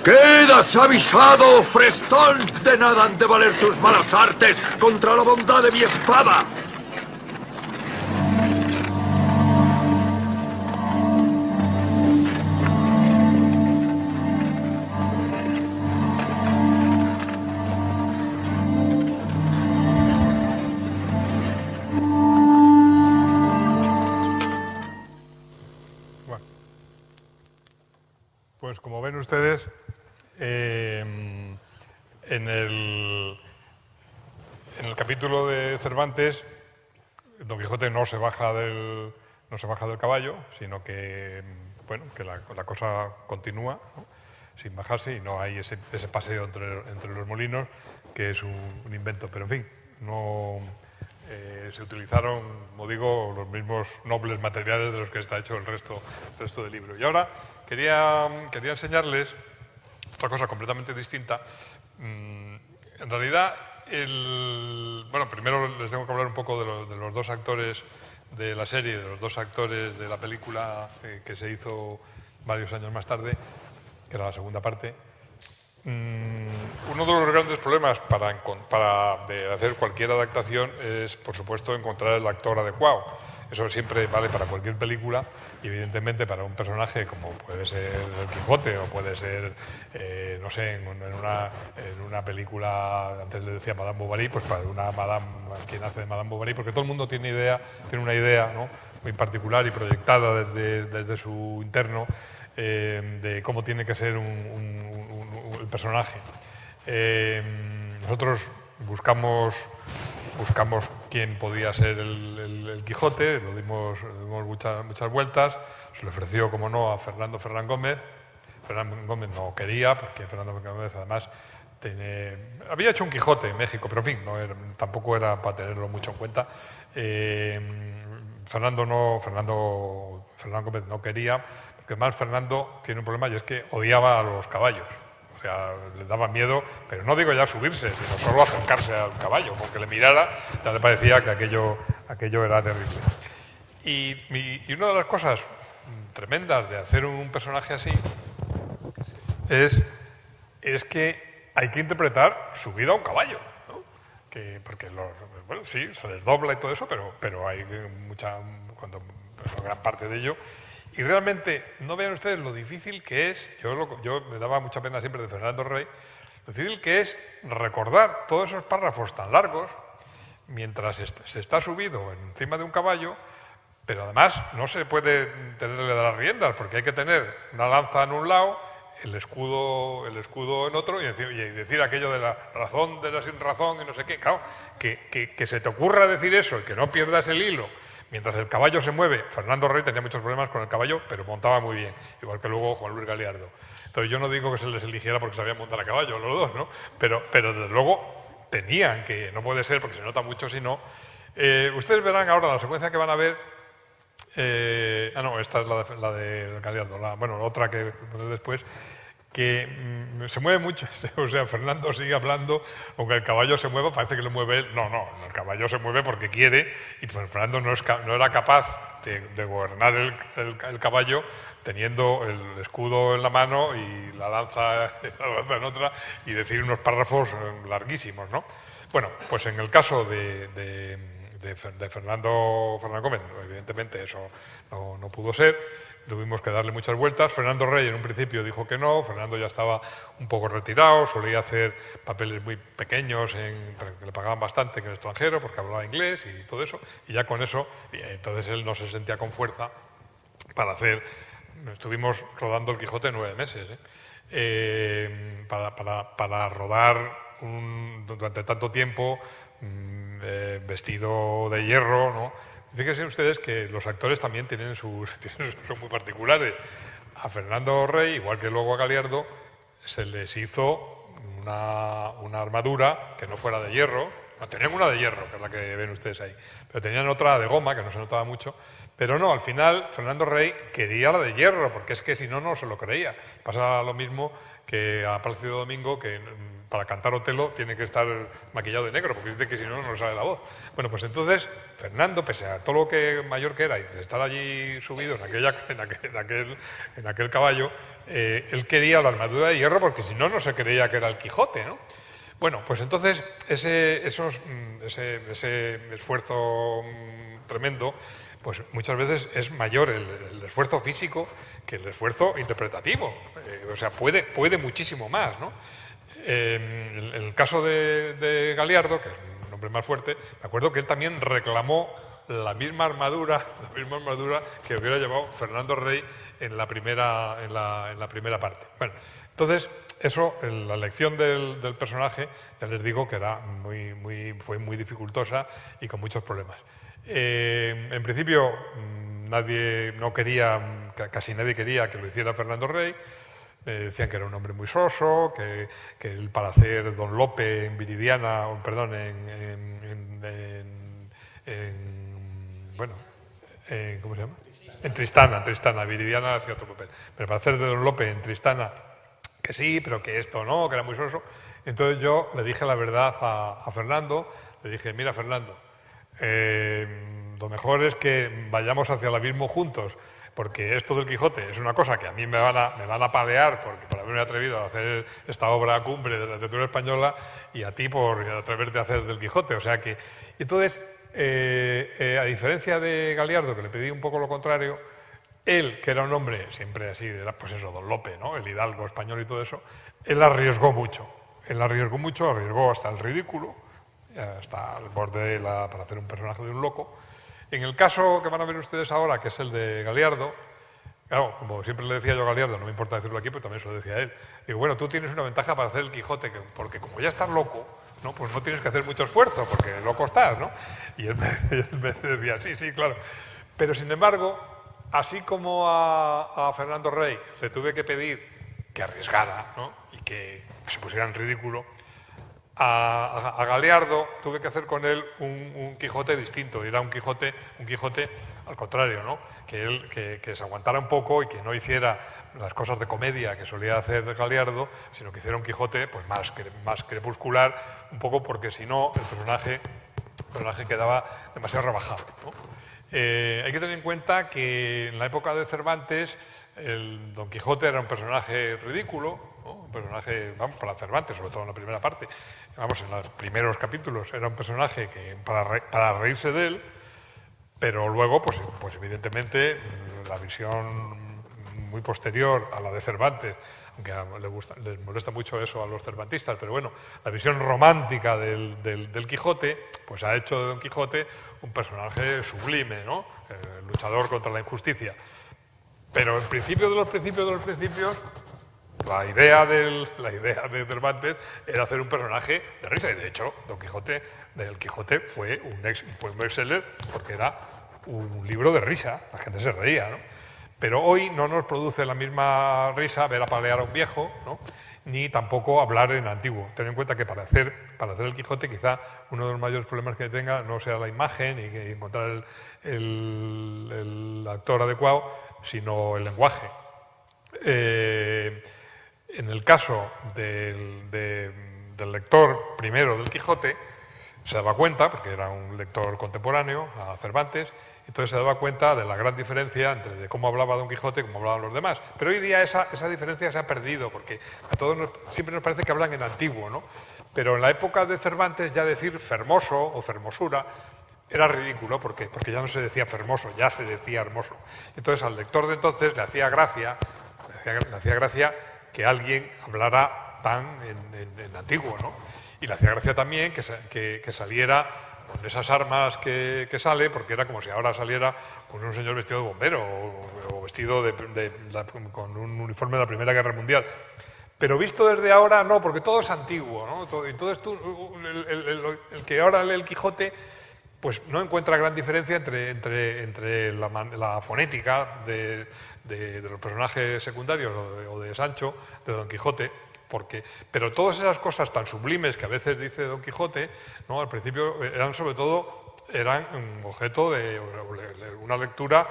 ¡Quedas avisado, Frestón! De nada han de valer tus malas artes contra la bondad de mi espada. Bueno, pues como ven ustedes, el capítulo de Cervantes, Don Quijote no se baja del caballo, sino que, bueno, que la cosa continúa, ¿no?, sin bajarse, y no hay ese paseo entre los molinos, que es un invento. Pero, en fin, no se utilizaron, como digo, los mismos nobles materiales de los que está hecho el resto del libro. Y ahora quería enseñarles otra cosa completamente distinta. En realidad, bueno, primero les tengo que hablar un poco de los dos actores de la serie, de los dos actores de la película que se hizo varios años más tarde, que era la segunda parte. Uno de los grandes problemas de hacer cualquier adaptación es, por supuesto, encontrar el actor adecuado. Eso siempre vale para cualquier película, y evidentemente para un personaje como puede ser el Quijote, o puede ser, no sé, en una película, antes le decía Madame Bovary, pues para una Madame, quien hace de Madame Bovary, porque todo el mundo tiene una idea, ¿no?, muy particular y proyectada desde su interno, de cómo tiene que ser el personaje. Nosotros buscamos quién podía ser el Quijote, lo dimos muchas vueltas. Se le ofreció, como no, a Fernando Ferrán Gómez. Fernán Gómez no quería, porque Fernando Gómez además había hecho un Quijote en México, pero en fin, tampoco era para tenerlo mucho en cuenta. Fernán Gómez no quería, porque además Fernando tiene un problema, y es que odiaba a los caballos. O sea, le daba miedo, pero no digo ya subirse, sino solo acercarse al caballo, porque le mirara, ya le parecía que aquello era terrible. Y una de las cosas tremendas de hacer un personaje así es que hay que interpretar subida a un caballo, ¿no? Porque bueno, sí, se les dobla y todo eso, pero hay gran parte de ello. Y realmente, no vean ustedes lo difícil que es, yo me daba mucha pena siempre de Fernando Rey, lo difícil que es recordar todos esos párrafos tan largos mientras se está subido encima de un caballo, pero además no se puede tenerle de las riendas, porque hay que tener una lanza en un lado, el escudo en otro, y decir aquello de la razón de la sin razón y no sé qué. Claro, que se te ocurra decir eso y que no pierdas el hilo mientras el caballo se mueve. Fernando Rey tenía muchos problemas con el caballo, pero montaba muy bien, igual que luego Juan Luis Galiardo. Entonces yo no digo que se les eligiera porque sabían montar a caballo los dos, ¿no? Pero desde luego tenían que, no puede ser porque se nota mucho si no. Ustedes verán ahora la secuencia que van a ver. No, esta es la de Galiardo, otra que después, que se mueve mucho. O sea, Fernando sigue hablando, aunque el caballo se mueva, parece que lo mueve él. No, el caballo se mueve porque quiere, y pues Fernando no era capaz de gobernar el caballo teniendo el escudo en la mano y la lanza en otra, y decir unos párrafos larguísimos, ¿no? Bueno, pues en el caso de Fernando Gómez, evidentemente eso no pudo ser. Tuvimos que darle muchas vueltas. Fernando Rey en un principio dijo que no. Fernando ya estaba un poco retirado, solía hacer papeles muy pequeños que le pagaban bastante en el extranjero porque hablaba inglés y todo eso, y ya con eso, entonces él no se sentía con fuerza para hacer. Estuvimos rodando el Quijote 9 meses, para rodar durante tanto tiempo, vestido de hierro, ¿no? Fíjense ustedes que los actores también son muy particulares. A Fernando Rey, igual que luego a Galiardo, se les hizo una armadura que no fuera de hierro. No, tenían una de hierro, que es la que ven ustedes ahí, pero tenían otra de goma, que no se notaba mucho. Pero no, al final Fernando Rey quería la de hierro, porque es que si no se lo creía. Pasa lo mismo que a Plácido Domingo, que para cantar Otelo tiene que estar maquillado de negro, porque dice que si no le sale la voz. Bueno, pues entonces Fernando, pese a todo lo que mayor que era y de estar allí subido en aquel caballo, él quería la armadura de hierro, porque si no se creía que era el Quijote, ¿no? Bueno, pues entonces ese esfuerzo tremendo, pues muchas veces es mayor el esfuerzo físico que el esfuerzo interpretativo. O sea, puede muchísimo más, ¿no? En el caso de Galiardo, que es un hombre más fuerte, me acuerdo que él también reclamó la misma armadura que hubiera llevado Fernando Rey en la primera parte. Bueno, Entonces, eso, la elección del personaje, ya les digo que era fue muy dificultosa y con muchos problemas. En principio, casi nadie quería que lo hiciera Fernando Rey. Decían que era un hombre muy soso, que para hacer Don Lope en Viridiana, perdón, ¿cómo se llama? En Tristana, Viridiana hacía otro papel. Pero para hacer de Don Lope en Tristana, que sí, pero que esto no, que era muy soso. Entonces yo le dije la verdad a Fernando, le dije, mira Fernando, lo mejor es que vayamos hacia el abismo juntos, porque esto del Quijote es una cosa que a mí me van a palear por haberme atrevido a hacer esta obra cumbre de la literatura española y a ti por atreverte a hacer del Quijote. O sea que, entonces, a diferencia de Galiardo, que le pedí un poco lo contrario, él, que era un hombre siempre así, era pues eso, Don Lope, ¿no? El hidalgo español y todo eso, él arriesgó mucho. Arriesgó hasta el ridículo, hasta el borde para hacer un personaje de un loco. En el caso que van a ver ustedes ahora, que es el de Galiardo, claro, como siempre le decía yo a Galiardo, no me importa decirlo aquí, pero también se lo decía a él, digo, bueno, tú tienes una ventaja para hacer el Quijote, porque como ya estás loco, ¿no? Pues no tienes que hacer mucho esfuerzo, porque loco estás, ¿no? Y él me decía, sí, claro. Pero, sin embargo, así como a Fernando Rey le tuve que pedir que arriesgara, ¿no? Y que se pusiera en ridículo, a Galiardo tuve que hacer con él un Quijote distinto. Era un Quijote al contrario, ¿no? Que se aguantara un poco y que no hiciera las cosas de comedia que solía hacer Galiardo, sino que hiciera un Quijote pues más crepuscular, un poco porque si no el personaje quedaba demasiado rebajado, ¿no? Hay que tener en cuenta que en la época de Cervantes el Don Quijote era un personaje ridículo, ¿no? Un personaje, vamos, para Cervantes, sobre todo en la primera parte, vamos, en los primeros capítulos era un personaje que para reírse de él, pero luego, pues evidentemente, la visión muy posterior a la de Cervantes, aunque les molesta mucho eso a los cervantistas, pero bueno, la visión romántica del Quijote, pues ha hecho de Don Quijote un personaje sublime, ¿no? Luchador contra la injusticia. Pero en principio de los principios, la idea de Cervantes era hacer un personaje de risa, y de hecho Don Quijote fue un bestseller porque era un libro de risa, la gente se reía, ¿no? Pero hoy no nos produce la misma risa ver apalear a un viejo, ¿no? Ni tampoco hablar en antiguo. Ten en cuenta que para hacer el Quijote quizá uno de los mayores problemas que tenga no sea la imagen y encontrar el actor adecuado, sino el lenguaje. En el caso del lector primero del Quijote, se daba cuenta, porque era un lector contemporáneo a Cervantes, entonces se daba cuenta de la gran diferencia entre de cómo hablaba Don Quijote y cómo hablaban los demás. Pero hoy día esa diferencia se ha perdido, porque a todos siempre nos parece que hablan en antiguo, ¿no? Pero en la época de Cervantes ya decir fermoso o fermosura era ridículo, porque ya no se decía fermoso, ya se decía hermoso. Entonces al lector de entonces le hacía gracia que alguien hablara tan en antiguo, ¿no? Y le hacía gracia también que saliera con esas armas que sale, porque era como si ahora saliera con un señor vestido de bombero o vestido con un uniforme de la Primera Guerra Mundial. Pero visto desde ahora, no, porque todo es antiguo, ¿no? Entonces el que ahora lee el Quijote, pues no encuentra gran diferencia entre la fonética de los personajes secundarios o de Sancho, de Don Quijote, pero todas esas cosas tan sublimes que a veces dice Don Quijote, ¿no? Al principio eran un objeto de una lectura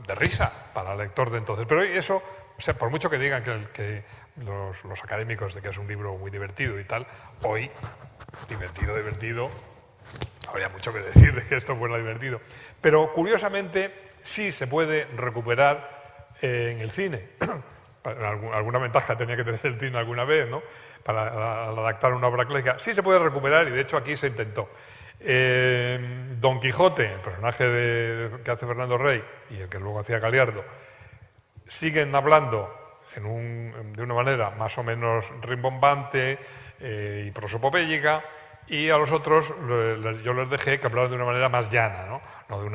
de risa para el lector de entonces. Pero eso, o sea, por mucho que digan que los académicos de que es un libro muy divertido y tal, hoy, divertido, habría mucho que decir de que esto fuera divertido. Pero curiosamente sí se puede recuperar en el cine. Alguna ventaja tenía que tener el cine alguna vez, ¿no? Para adaptar una obra clásica. Sí se puede recuperar y de hecho aquí se intentó. Don Quijote, el personaje que hace Fernando Rey y el que luego hacía Galiardo, siguen hablando de una manera más o menos rimbombante y prosopopéyica, y a los otros yo les dejé que hablaran de una manera más llana, no de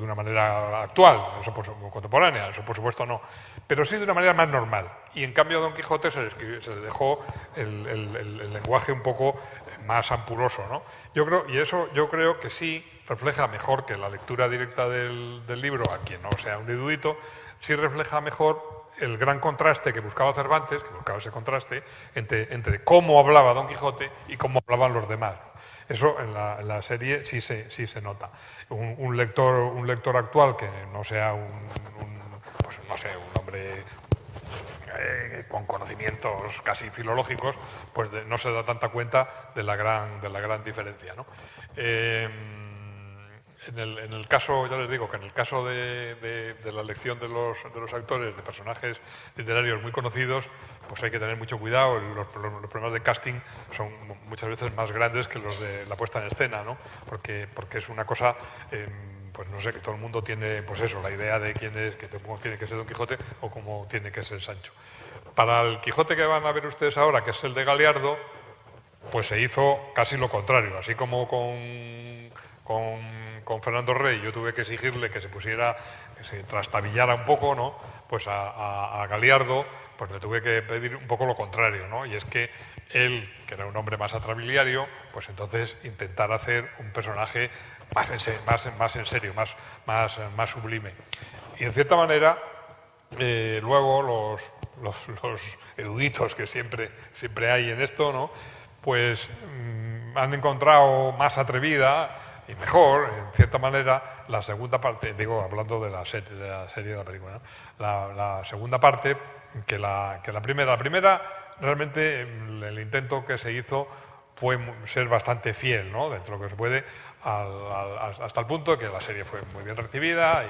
una manera actual, contemporánea, eso por supuesto no, pero sí de una manera más normal. Y en cambio a Don Quijote se le dejó el lenguaje un poco más ampuloso, ¿no? Yo creo que sí refleja mejor que la lectura directa del libro, a quien no sea un erudito, sí refleja mejor el gran contraste que buscaba Cervantes, que buscaba ese contraste entre cómo hablaba Don Quijote y cómo hablaban los demás. Eso en la serie sí se nota. Un lector actual que no sea un hombre con conocimientos casi filológicos, pues no se da tanta cuenta de la gran diferencia, ¿no? En el caso, ya les digo, que en el caso de la elección de los actores, de personajes literarios muy conocidos, pues hay que tener mucho cuidado. Los problemas de casting son muchas veces más grandes que los de la puesta en escena, ¿no? Porque es una cosa, pues no sé, que todo el mundo tiene, pues eso, la idea de cómo tiene que ser Don Quijote o cómo tiene que ser Sancho. Para el Quijote que van a ver ustedes ahora, que es el de Galiardo, pues se hizo casi lo contrario, así como con Fernando Rey yo tuve que exigirle que se trastabillara un poco, ¿no? Pues a Galiardo pues le tuve que pedir un poco lo contrario, ¿no? Y es que él, que era un hombre más atrabiliario, pues entonces intentar hacer un personaje más en serio, más sublime. Y en cierta manera luego los eruditos que siempre hay en esto, ¿no? Pues han encontrado más atrevida y mejor, en cierta manera, la segunda parte, digo, hablando de la serie de la película, ¿no? La segunda parte que la primera. La primera, realmente, el intento que se hizo fue ser bastante fiel, ¿no? Dentro de lo que se puede, hasta el punto de que la serie fue muy bien recibida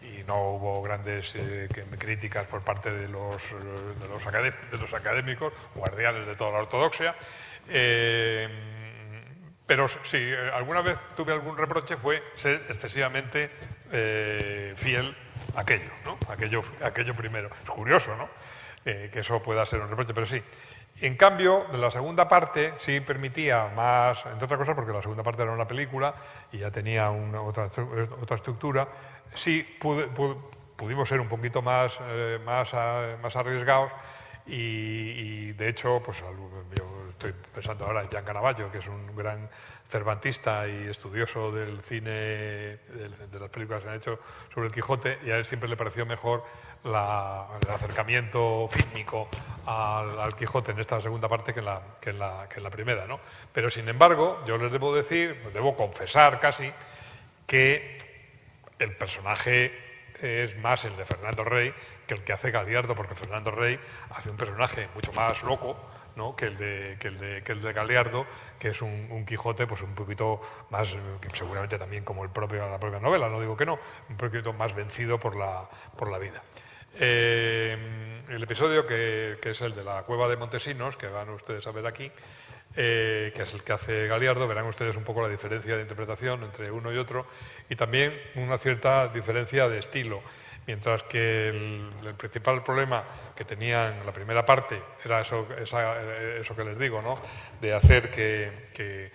y no hubo grandes críticas por parte de los académicos, guardianes de toda la ortodoxia. Pero si alguna vez tuve algún reproche fue ser excesivamente fiel a aquello, ¿no? Aquello primero. Es curioso, ¿no? Que eso pueda ser un reproche, pero sí. En cambio, la segunda parte sí permitía más, entre otras cosas porque la segunda parte era una película y ya tenía otra estructura, sí pudimos ser un poquito más arriesgados y de hecho, pues yo estoy pensando ahora en Jean Caravaggio, que es un gran cervantista y estudioso del cine, de las películas que se han hecho sobre el Quijote, y a él siempre le pareció mejor el acercamiento fílmico al Quijote en esta segunda parte que en la primera, ¿no? Pero sin embargo, yo les debo confesar casi, que el personaje es más el de Fernando Rey que el que hace Galiardo, porque Fernando Rey hace un personaje mucho más loco, ¿no? que el de Galiardo, que es un Quijote pues un poquito más, seguramente también como la propia novela, no digo que no, un poquito más vencido por la vida. El episodio que es el de la cueva de Montesinos, que van ustedes a ver aquí, que es el que hace Galiardo, verán ustedes un poco la diferencia de interpretación entre uno y otro y también una cierta diferencia de estilo. Mientras que el principal problema que tenían en la primera parte era eso que les digo, ¿no? De hacer que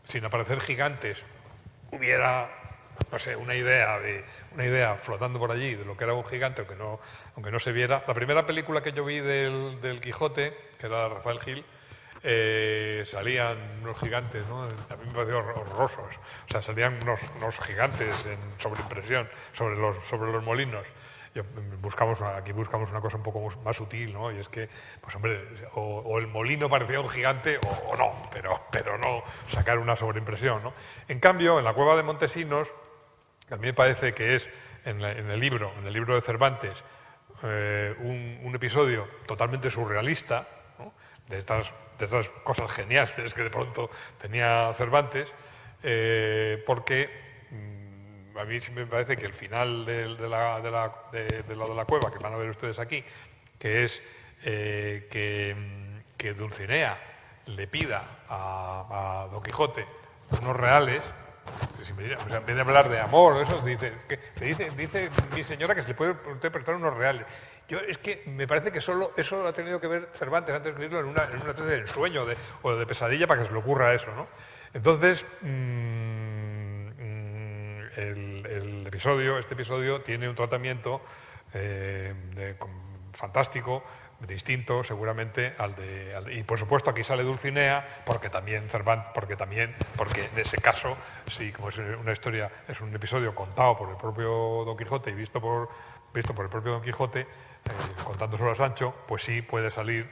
sin aparecer gigantes hubiera, no sé, una idea flotando por allí de lo que era un gigante, aunque no se viera. La primera película que yo vi del Quijote, que era Rafael Gil, salían unos gigantes, ¿no? A mí me pareció horrorosos. O sea, salían unos gigantes en sobreimpresión sobre los molinos. Aquí buscamos una cosa un poco más sutil, ¿no? Y es que, pues hombre, o el molino parecía un gigante o no, pero no sacar una sobreimpresión, ¿no? En cambio, en la cueva de Montesinos, a mí me parece que es en el libro de Cervantes, un episodio totalmente surrealista, ¿no? de estas cosas geniales que de pronto tenía Cervantes, porque a mí sí me parece que el final de lo de la cueva, que van a ver ustedes aquí, que es que Dulcinea le pida a Don Quijote unos reales. O sea, en vez de hablar de amor, eso dice mi señora que se le puede prestar unos reales. Es que me parece que solo eso ha tenido que ver Cervantes antes de escribirlo en una especie de ensueño o de pesadilla para que se le ocurra eso, ¿no? Entonces, este episodio tiene un tratamiento fantástico, distinto seguramente y por supuesto aquí sale Dulcinea porque en ese caso, sí, como es una historia, es un episodio contado por el propio Don Quijote y visto por el propio Don Quijote, contando solo a Sancho, pues sí puede salir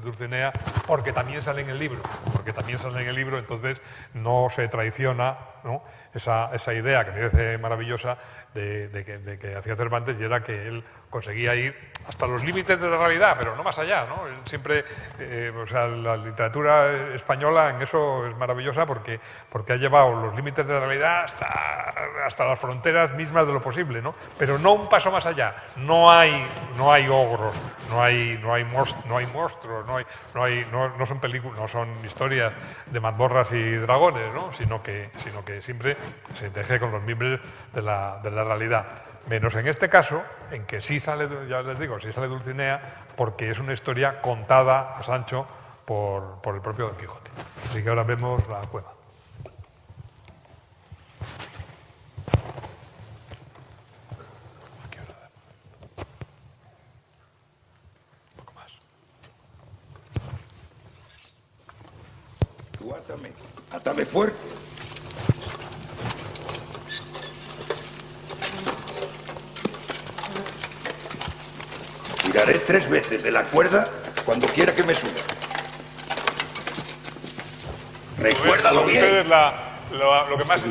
Dulcinea porque también sale en el libro, entonces no se traiciona, ¿no?, esa idea que me parece maravillosa de que hacía Cervantes, y era que él conseguía ir hasta los límites de la realidad, pero no más allá, ¿no? Él siempre, la literatura española en eso es maravillosa porque ha llevado los límites de la realidad hasta las fronteras mismas de lo posible, ¿no? Pero no un paso más allá. No hay ogros, no hay monstruos, no son películas, no son historias de mazmorras y dragones, ¿no? Sino que siempre se teje con los mimbres de la realidad. Menos en este caso, en que sí sale, ya les digo, sí sale Dulcinea, porque es una historia contada a Sancho por el propio Don Quijote. Así que ahora vemos la cueva. Un poco más. Tú átame fuerte. Tiraré 3 veces de la cuerda cuando quiera que me suba. Recuérdalo bien. Ustedes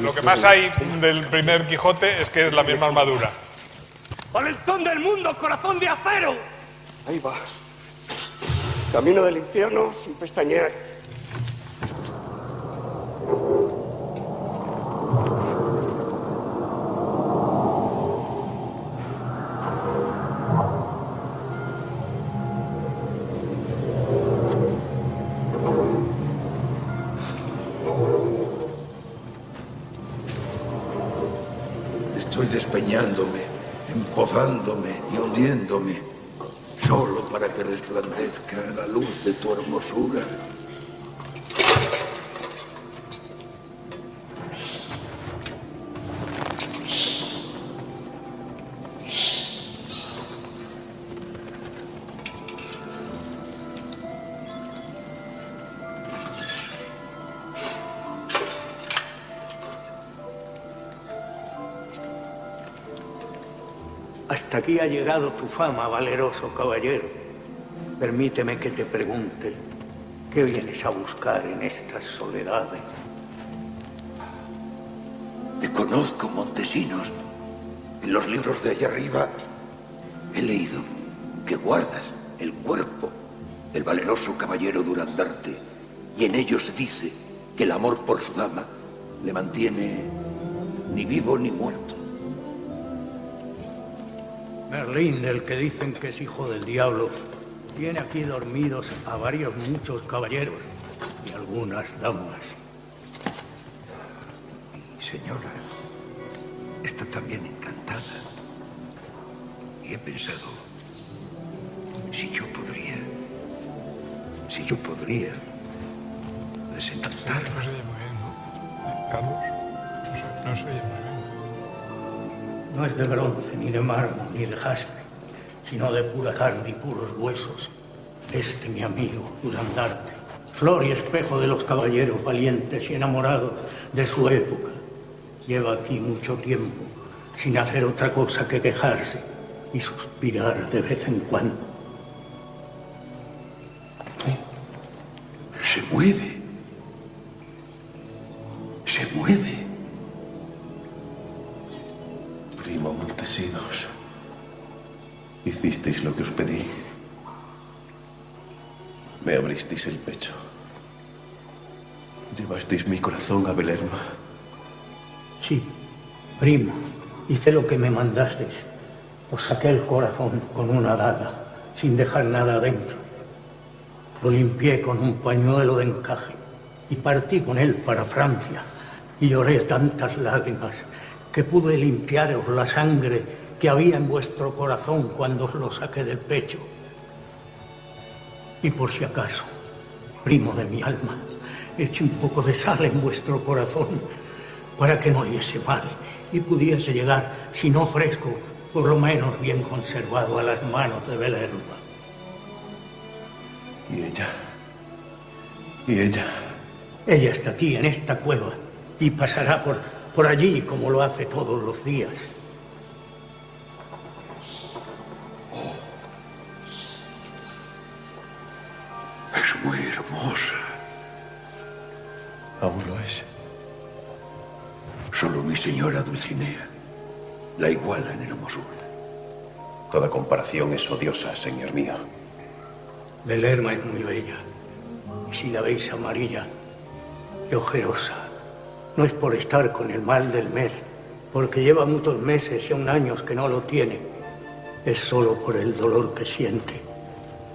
lo que más hay del primer Quijote es que es la misma armadura. ¡Valentón del mundo, corazón de acero! Ahí va. Camino del infierno sin pestañear. Estoy despeñándome, empozándome y hundiéndome, solo para que resplandezca la luz de tu hermosura. Hasta aquí ha llegado tu fama, valeroso caballero. Permíteme que te pregunte, ¿qué vienes a buscar en estas soledades? Te conozco, Montesinos. En los libros de allá arriba he leído que guardas el cuerpo del valeroso caballero Durandarte, y en ellos se dice que el amor por su dama le mantiene ni vivo ni muerto. Merlín, del que dicen que es hijo del diablo, tiene aquí dormidos a muchos caballeros y algunas damas. Mi señora está también encantada. Y he pensado, si yo podría desencantarla. No se oye muy bien, ¿no? Carlos, no se oye muy bien. No es de bronce, ni de mármol, ni de jaspe, sino de pura carne y puros huesos. Mi amigo, Durandarte, flor y espejo de los caballeros valientes y enamorados de su época, lleva aquí mucho tiempo sin hacer otra cosa que quejarse y suspirar de vez en cuando. Se mueve. Primo Montesinos, hicisteis lo que os pedí. Me abristeis el pecho. Llevasteis mi corazón a Belerma. Sí, primo, hice lo que me mandasteis. Os saqué el corazón con una daga, sin dejar nada adentro. Lo limpié con un pañuelo de encaje y partí con él para Francia. Y lloré tantas lágrimas que pude limpiaros la sangre que había en vuestro corazón cuando os lo saqué del pecho. Y por si acaso, primo de mi alma, eche un poco de sal en vuestro corazón para que no oliese mal y pudiese llegar, si no fresco, por lo menos bien conservado a las manos de Belerma. ¿Y ella? ¿Y ella? Ella está aquí, en esta cueva, y pasará por allí como lo hace todos los días. Es muy hermosa. Aún lo es. Solo mi señora Dulcinea la iguala en hermosura. Toda comparación es odiosa, señor mío. Belerma es muy bella. Y si la veis amarilla y ojerosa, no es por estar con el mal del mes, porque lleva muchos meses y aún años que no lo tiene. Es solo por el dolor que siente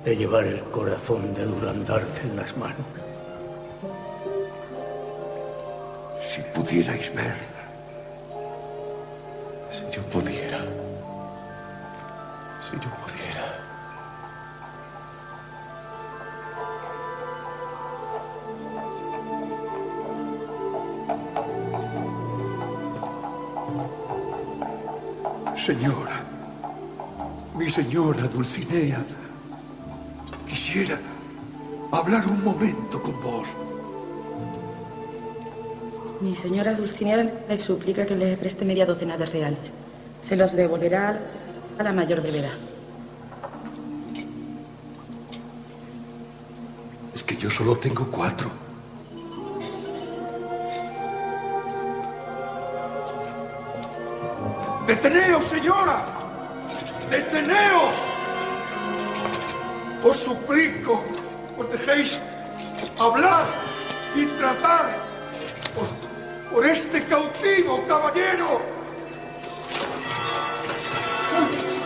de llevar el corazón de Durandarte en las manos. Si pudierais verla. Si yo pudiera. Si yo pudiera. Señora, mi señora Dulcinea, quisiera hablar un momento con vos. Mi señora Dulcinea le suplica que le preste media docena de reales. Se los devolverá a la mayor brevedad. Es que yo solo tengo 4. ¡Deteneos, señora! ¡Deteneos! Os suplico, os dejéis hablar y tratar por este cautivo, caballero.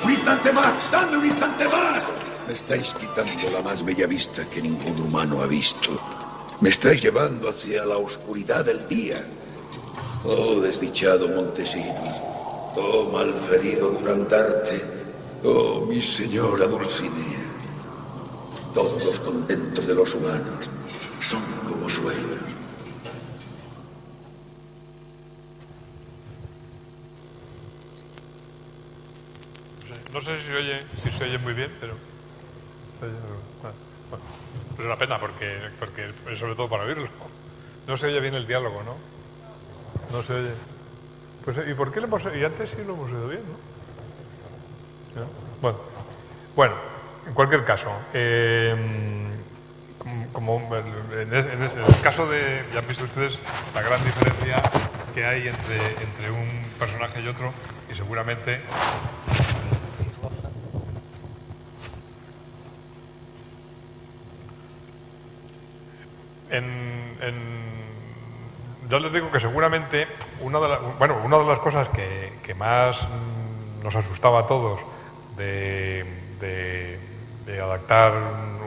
¡Un instante más! ¡Dame un instante más! Me estáis quitando la más bella vista que ningún humano ha visto. Me estáis llevando hacia la oscuridad del día. Oh, desdichado Montesinos. Oh, malferido Durandarte. Oh, mi señora Dulcinea. Todos los contentos de los humanos son como sueños. No sé si se oye muy bien, pero... Bueno, es una pena porque es sobre todo para oírlo. No se oye bien el diálogo, ¿no? No se oye. Pues, ¿y por qué lo hemos oído? Y antes sí lo hemos oído bien, ¿no? Bueno, en cualquier caso, como en el caso de... Ya han visto ustedes la gran diferencia que hay entre un personaje y otro, y seguramente... Yo les digo que seguramente una de las cosas que más nos asustaba a todos de adaptar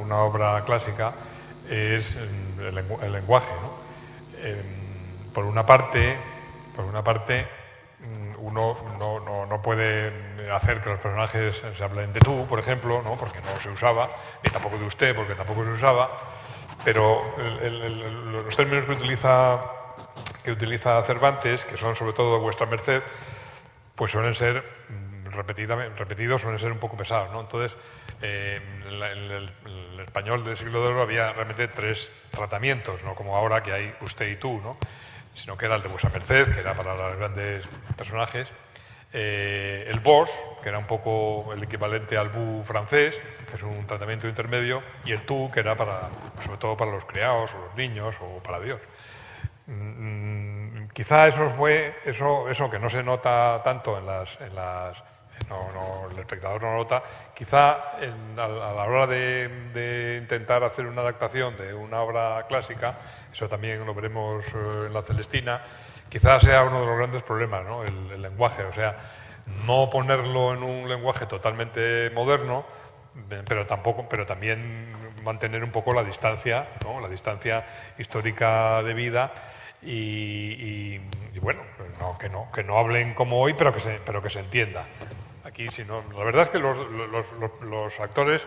una obra clásica es el lenguaje, ¿no? Por una parte uno no puede hacer que los personajes se hablen de tú, por ejemplo, ¿no? Porque no se usaba, ni tampoco de usted, porque tampoco se usaba. Pero los términos que utiliza Cervantes, que son sobre todo vuestra merced, pues suelen ser repetidos, suelen ser un poco pesados, ¿no? Entonces, en el español del siglo de oro había realmente 3 tratamientos, no como ahora que hay usted y tú, ¿no? Sino que era el de vuestra merced, que era para los grandes personajes, el vos, que era un poco el equivalente al vous francés, que es un tratamiento intermedio, y el tú, que era sobre todo para los criados o los niños o para Dios. Quizá eso fue eso que no se nota tanto el espectador no lo nota. Quizá a la hora de intentar hacer una adaptación de una obra clásica, eso también lo veremos en la Celestina, quizás sea uno de los grandes problemas, ¿no? El lenguaje, o sea, no ponerlo en un lenguaje totalmente moderno, pero también mantener un poco la distancia, ¿no? La distancia histórica de vida y bueno, que no hablen como hoy, pero que se entienda. Aquí sí, no. La verdad es que los actores,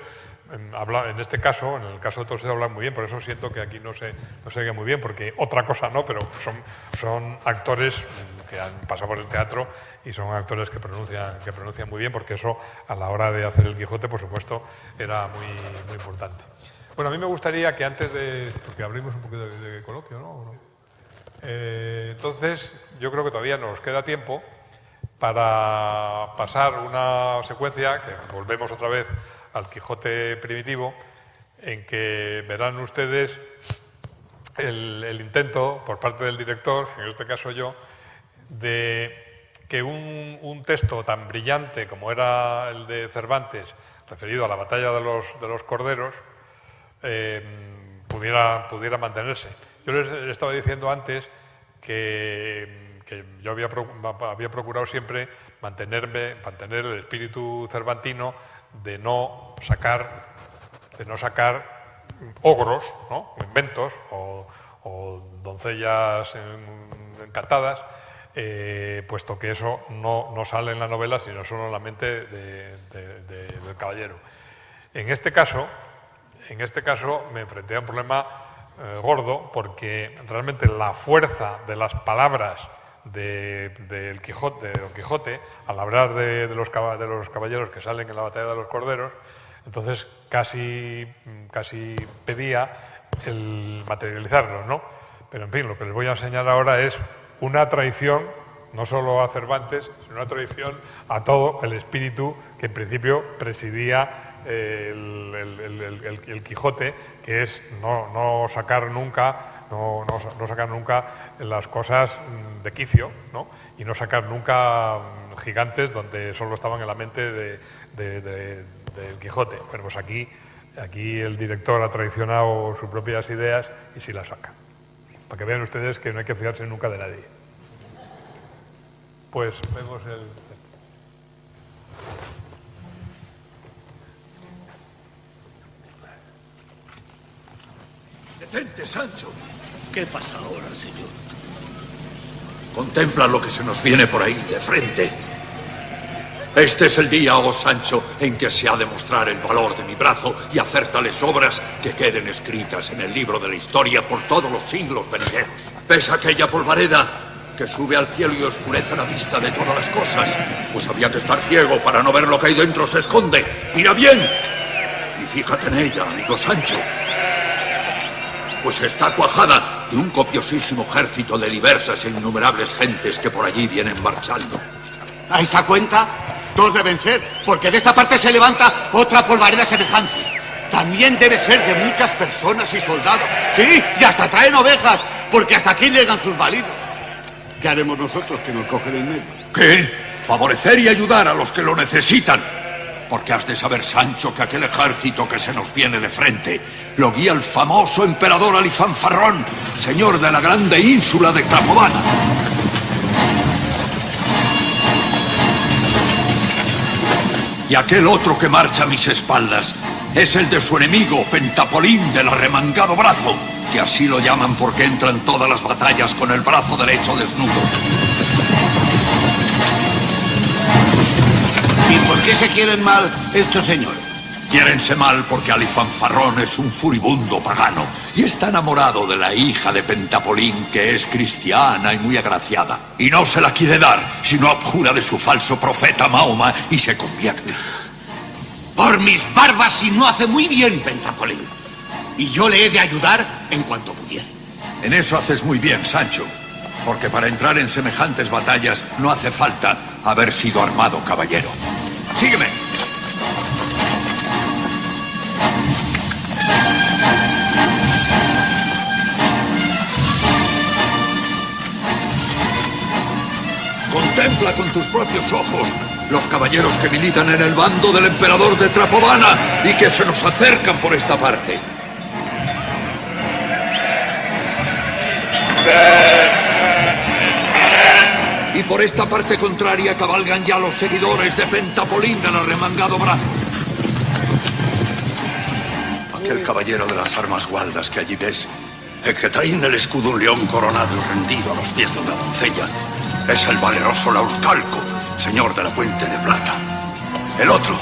en este caso, en el caso de Toledo, hablan muy bien, por eso siento que aquí no se oye muy bien, porque otra cosa no, pero son actores que han pasado por el teatro y son actores que pronuncian muy bien, porque eso a la hora de hacer el Quijote, por supuesto, era muy, muy importante. Bueno, a mí me gustaría que antes de... porque abrimos un poquito de coloquio, ¿no? Entonces, yo creo que todavía nos queda tiempo para pasar una secuencia, que volvemos otra vez al Quijote primitivo, en que verán ustedes el intento por parte del director, en este caso yo, de que un texto tan brillante como era el de Cervantes, referido a la batalla de los corderos, pudiera mantenerse. Yo les estaba diciendo antes que yo había procurado siempre mantener el espíritu cervantino de no sacar ogros, ¿no? Inventos o doncellas encantadas, puesto que eso no sale en la novela, sino solo en la mente del caballero. En este caso me enfrenté a un problema gordo, porque realmente la fuerza de las palabras de Don Quijote, al hablar de los caballeros que salen en la batalla de los corderos, entonces casi pedía el materializarlos, ¿no? Pero en fin, lo que les voy a enseñar ahora es una traición, no solo a Cervantes, sino una traición a todo el espíritu que en principio presidía el Quijote, que es no sacar nunca las cosas de quicio, ¿no? Y no sacar nunca gigantes donde solo estaban en la mente del Quijote. Bueno, pues aquí el director ha traicionado sus propias ideas y sí las saca. Para que vean ustedes que no hay que fiarse nunca de nadie. Pues vemos el... Detente, Sancho. ¿Qué pasa ahora, señor? Contempla lo que se nos viene por ahí de frente. Este es el día, oh Sancho, en que se ha de mostrar el valor de mi brazo y hacer tales obras que queden escritas en el libro de la historia por todos los siglos venideros. ¿Ves aquella polvareda que sube al cielo y oscurece la vista de todas las cosas? Pues había que estar ciego para no ver lo que ahí dentro se esconde. ¡Mira bien! Y fíjate en ella, amigo Sancho. Pues está cuajada de un copiosísimo ejército de diversas e innumerables gentes que por allí vienen marchando. ¿A esa cuenta? Dos deben ser, porque de esta parte se levanta otra polvareda semejante. También debe ser de muchas personas y soldados. Sí, y hasta traen ovejas, porque hasta aquí llegan sus validos. ¿Qué haremos nosotros que nos cogen en medio? ¿Qué? Favorecer y ayudar a los que lo necesitan. Porque has de saber, Sancho, que aquel ejército que se nos viene de frente lo guía el famoso emperador Alifanfarrón, señor de la grande ínsula de Trapobana. Y aquel otro que marcha a mis espaldas es el de su enemigo, Pentapolín del arremangado brazo, que así lo llaman porque entra en todas las batallas con el brazo derecho desnudo. ¿Y por qué se quieren mal estos señores? Quiérense mal porque Alifanfarrón es un furibundo pagano y está enamorado de la hija de Pentapolín, que es cristiana y muy agraciada. Y no se la quiere dar, sino abjura de su falso profeta Mahoma y se convierte. Por mis barbas, si no hace muy bien Pentapolín. Y yo le he de ayudar en cuanto pudiera. En eso haces muy bien, Sancho, porque para entrar en semejantes batallas no hace falta haber sido armado caballero. ¡Sígueme! Contempla con tus propios ojos los caballeros que militan en el bando del emperador de Trapobana y que se nos acercan por esta parte. Y por esta parte contraria cabalgan ya los seguidores de Pentapolín del arremangado brazo. Aquel caballero de las armas gualdas que allí ves, el que trae en el escudo un león coronado y rendido a los pies de una doncella, es el valeroso Laurcalco, señor de la Puente de Plata. El otro,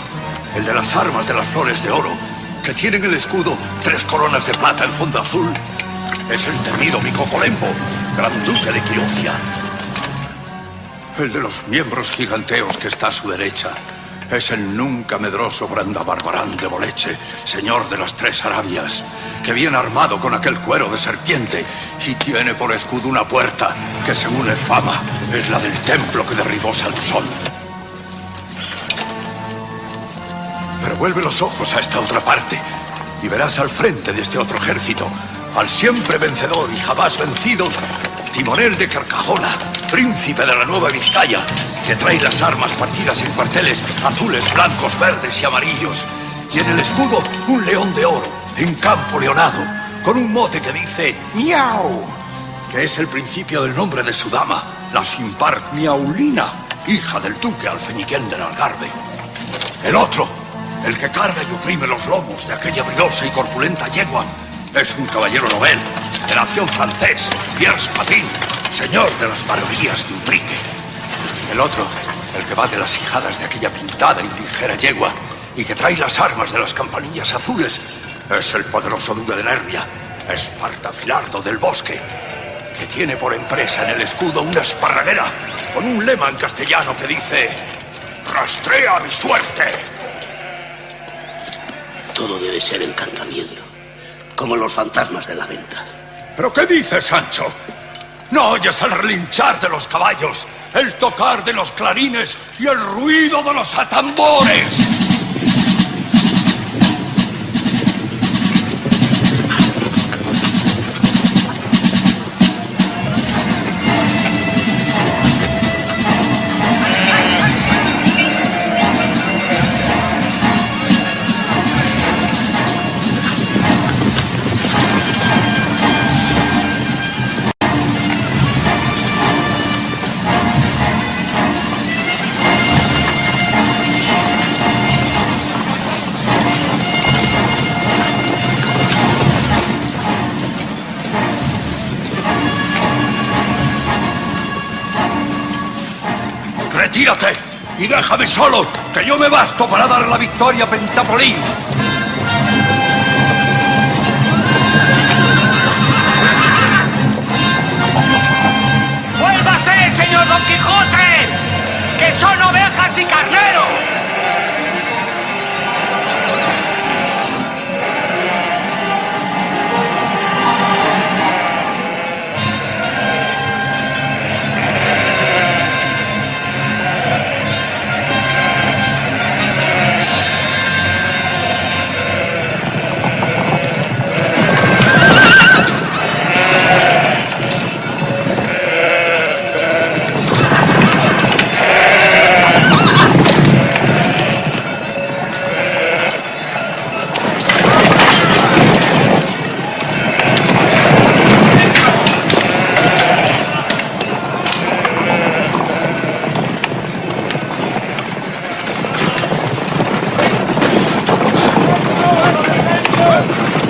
el de las armas de las flores de oro, que tiene en el escudo 3 coronas de plata en fondo azul, es el temido Micocolembo, gran duque de Quirocia. El de los miembros giganteos que está a su derecha es el nunca medroso Brandabarbarán de Boleche, señor de las 3 Arabias, que viene armado con aquel cuero de serpiente y tiene por escudo una puerta que, según es fama, es la del templo que derribó Sansón. Pero vuelve los ojos a esta otra parte y verás al frente de este otro ejército al siempre vencedor y jamás vencido Timonel de Carcajona, príncipe de la Nueva Vizcaya, que trae las armas partidas en cuarteles azules, blancos, verdes y amarillos. Y en el escudo un león de oro, en campo leonado, con un mote que dice ¡Miau!, que es el principio del nombre de su dama, la sin par Miaulina, hija del duque alfeñiquén del Algarve. El otro, el que carga y oprime los lomos de aquella briosa y corpulenta yegua, es un caballero novel, de nación francés, Pierre Patin, señor de las maravillas de Utrique. El otro, el que bate las hijadas de aquella pintada y ligera yegua y que trae las armas de las campanillas azules, es el poderoso duque de Nervia, Espartafilardo del Bosque, que tiene por empresa en el escudo una esparraguera con un lema en castellano que dice «Rastrea mi suerte». Todo debe ser encantamiento, como los fantasmas de la venta. ¿Pero qué dices, Sancho? ¿No oyes el relinchar de los caballos, el tocar de los clarines y el ruido de los atambores? ¡Retírate! ¡Y déjame solo! ¡Que yo me basto para dar la victoria a Pentapolín! ¡Vuélvase, señor Don Quijote! ¡Que son ovejas y carneros!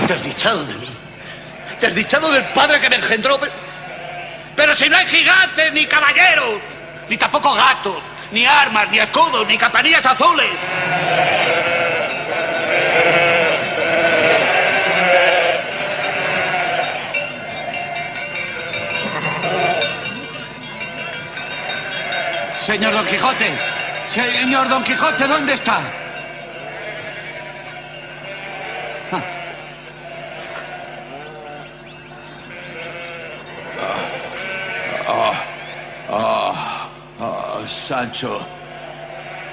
Desdichado de mí. Desdichado del padre que me engendró. Pero si no hay gigantes, ni caballeros, ni tampoco gatos, ni armas, ni escudos, ni campanillas azules. Señor Don Quijote. Señor Don Quijote, ¿dónde está? Sancho,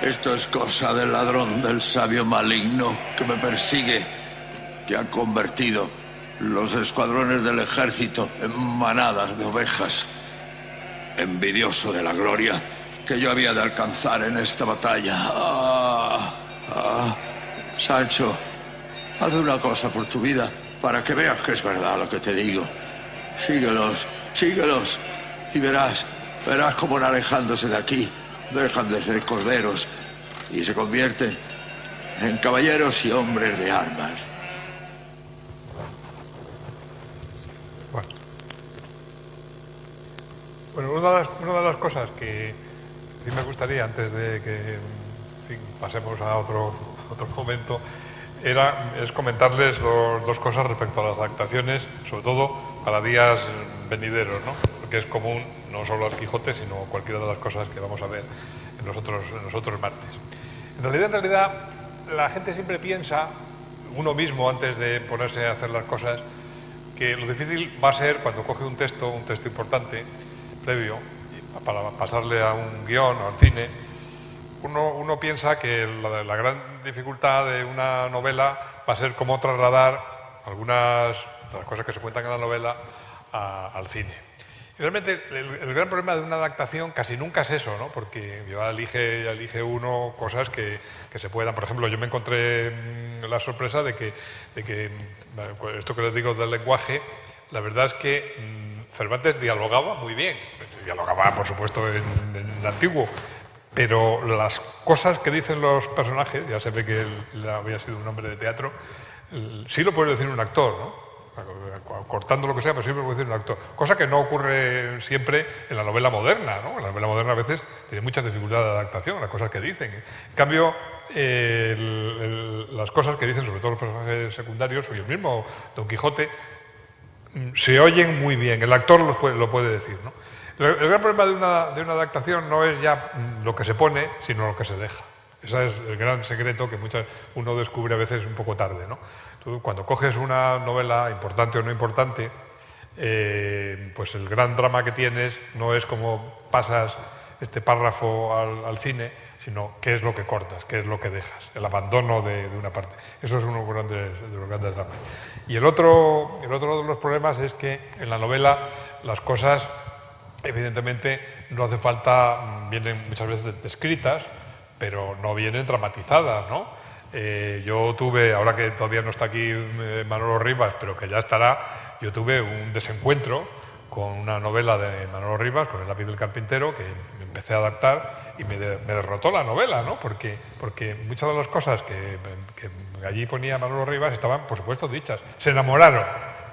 esto es cosa del ladrón, del sabio maligno que me persigue, que ha convertido los escuadrones del ejército en manadas de ovejas. Envidioso de la gloria que yo había de alcanzar en esta batalla. Sancho, haz una cosa por tu vida para que veas que es verdad lo que te digo. Síguelos, síguelos y verás cómo alejándose de aquí dejan de ser corderos y se convierten en caballeros y hombres de armas. Bueno, una de las cosas que sí me gustaría, antes de que fin, pasemos a otro momento, es comentarles dos cosas respecto a las adaptaciones, sobre todo para días venideros, ¿no? Porque es común, no solo al Quijote, sino cualquiera de las cosas que vamos a ver en los otros martes. En realidad, la gente siempre piensa, uno mismo antes de ponerse a hacer las cosas, que lo difícil va a ser cuando coge un texto importante, previo, para pasarle a un guión o al cine. Uno piensa que la gran dificultad de una novela va a ser cómo trasladar algunas de las cosas que se cuentan en la novela al cine. Y realmente el gran problema de una adaptación casi nunca es eso, ¿no? Porque ya elige uno cosas que se puedan. Por ejemplo, yo me encontré la sorpresa de que esto que les digo del lenguaje, la verdad es que Cervantes dialogaba muy bien. Dialogaba, por supuesto, en antiguo. Pero las cosas que dicen los personajes, ya se ve que él había sido un hombre de teatro, sí lo puede decir un actor, ¿no? Cortando lo que sea, pero siempre lo puede decir un actor. Cosa que no ocurre siempre en la novela moderna, ¿no? En la novela moderna a veces tiene muchas dificultades de adaptación, las cosas que dicen. En cambio, las cosas que dicen, sobre todo los personajes secundarios, y el mismo Don Quijote, se oyen muy bien. El actor lo puede decir, ¿no? El gran problema de una adaptación no es ya lo que se pone, sino lo que se deja. Ese es el gran secreto que uno descubre a veces un poco tarde, ¿no? Tú, cuando coges una novela, importante o no importante, pues el gran drama que tienes no es cómo pasas este párrafo al cine, sino qué es lo que cortas, qué es lo que dejas, el abandono de una parte. Eso es uno de los grandes dramas. Y el otro de los problemas es que en la novela las cosas, evidentemente, no hace falta, vienen muchas veces descritas, pero no vienen dramatizadas, ¿no? Yo tuve, ahora que todavía no está aquí Manolo Rivas, pero que ya estará, yo tuve un desencuentro con una novela de Manolo Rivas, con El lápiz del carpintero, que empecé a adaptar y me derrotó la novela, ¿no? Porque muchas de las cosas que allí ponía Manolo Rivas estaban, por supuesto, dichas. Se enamoraron.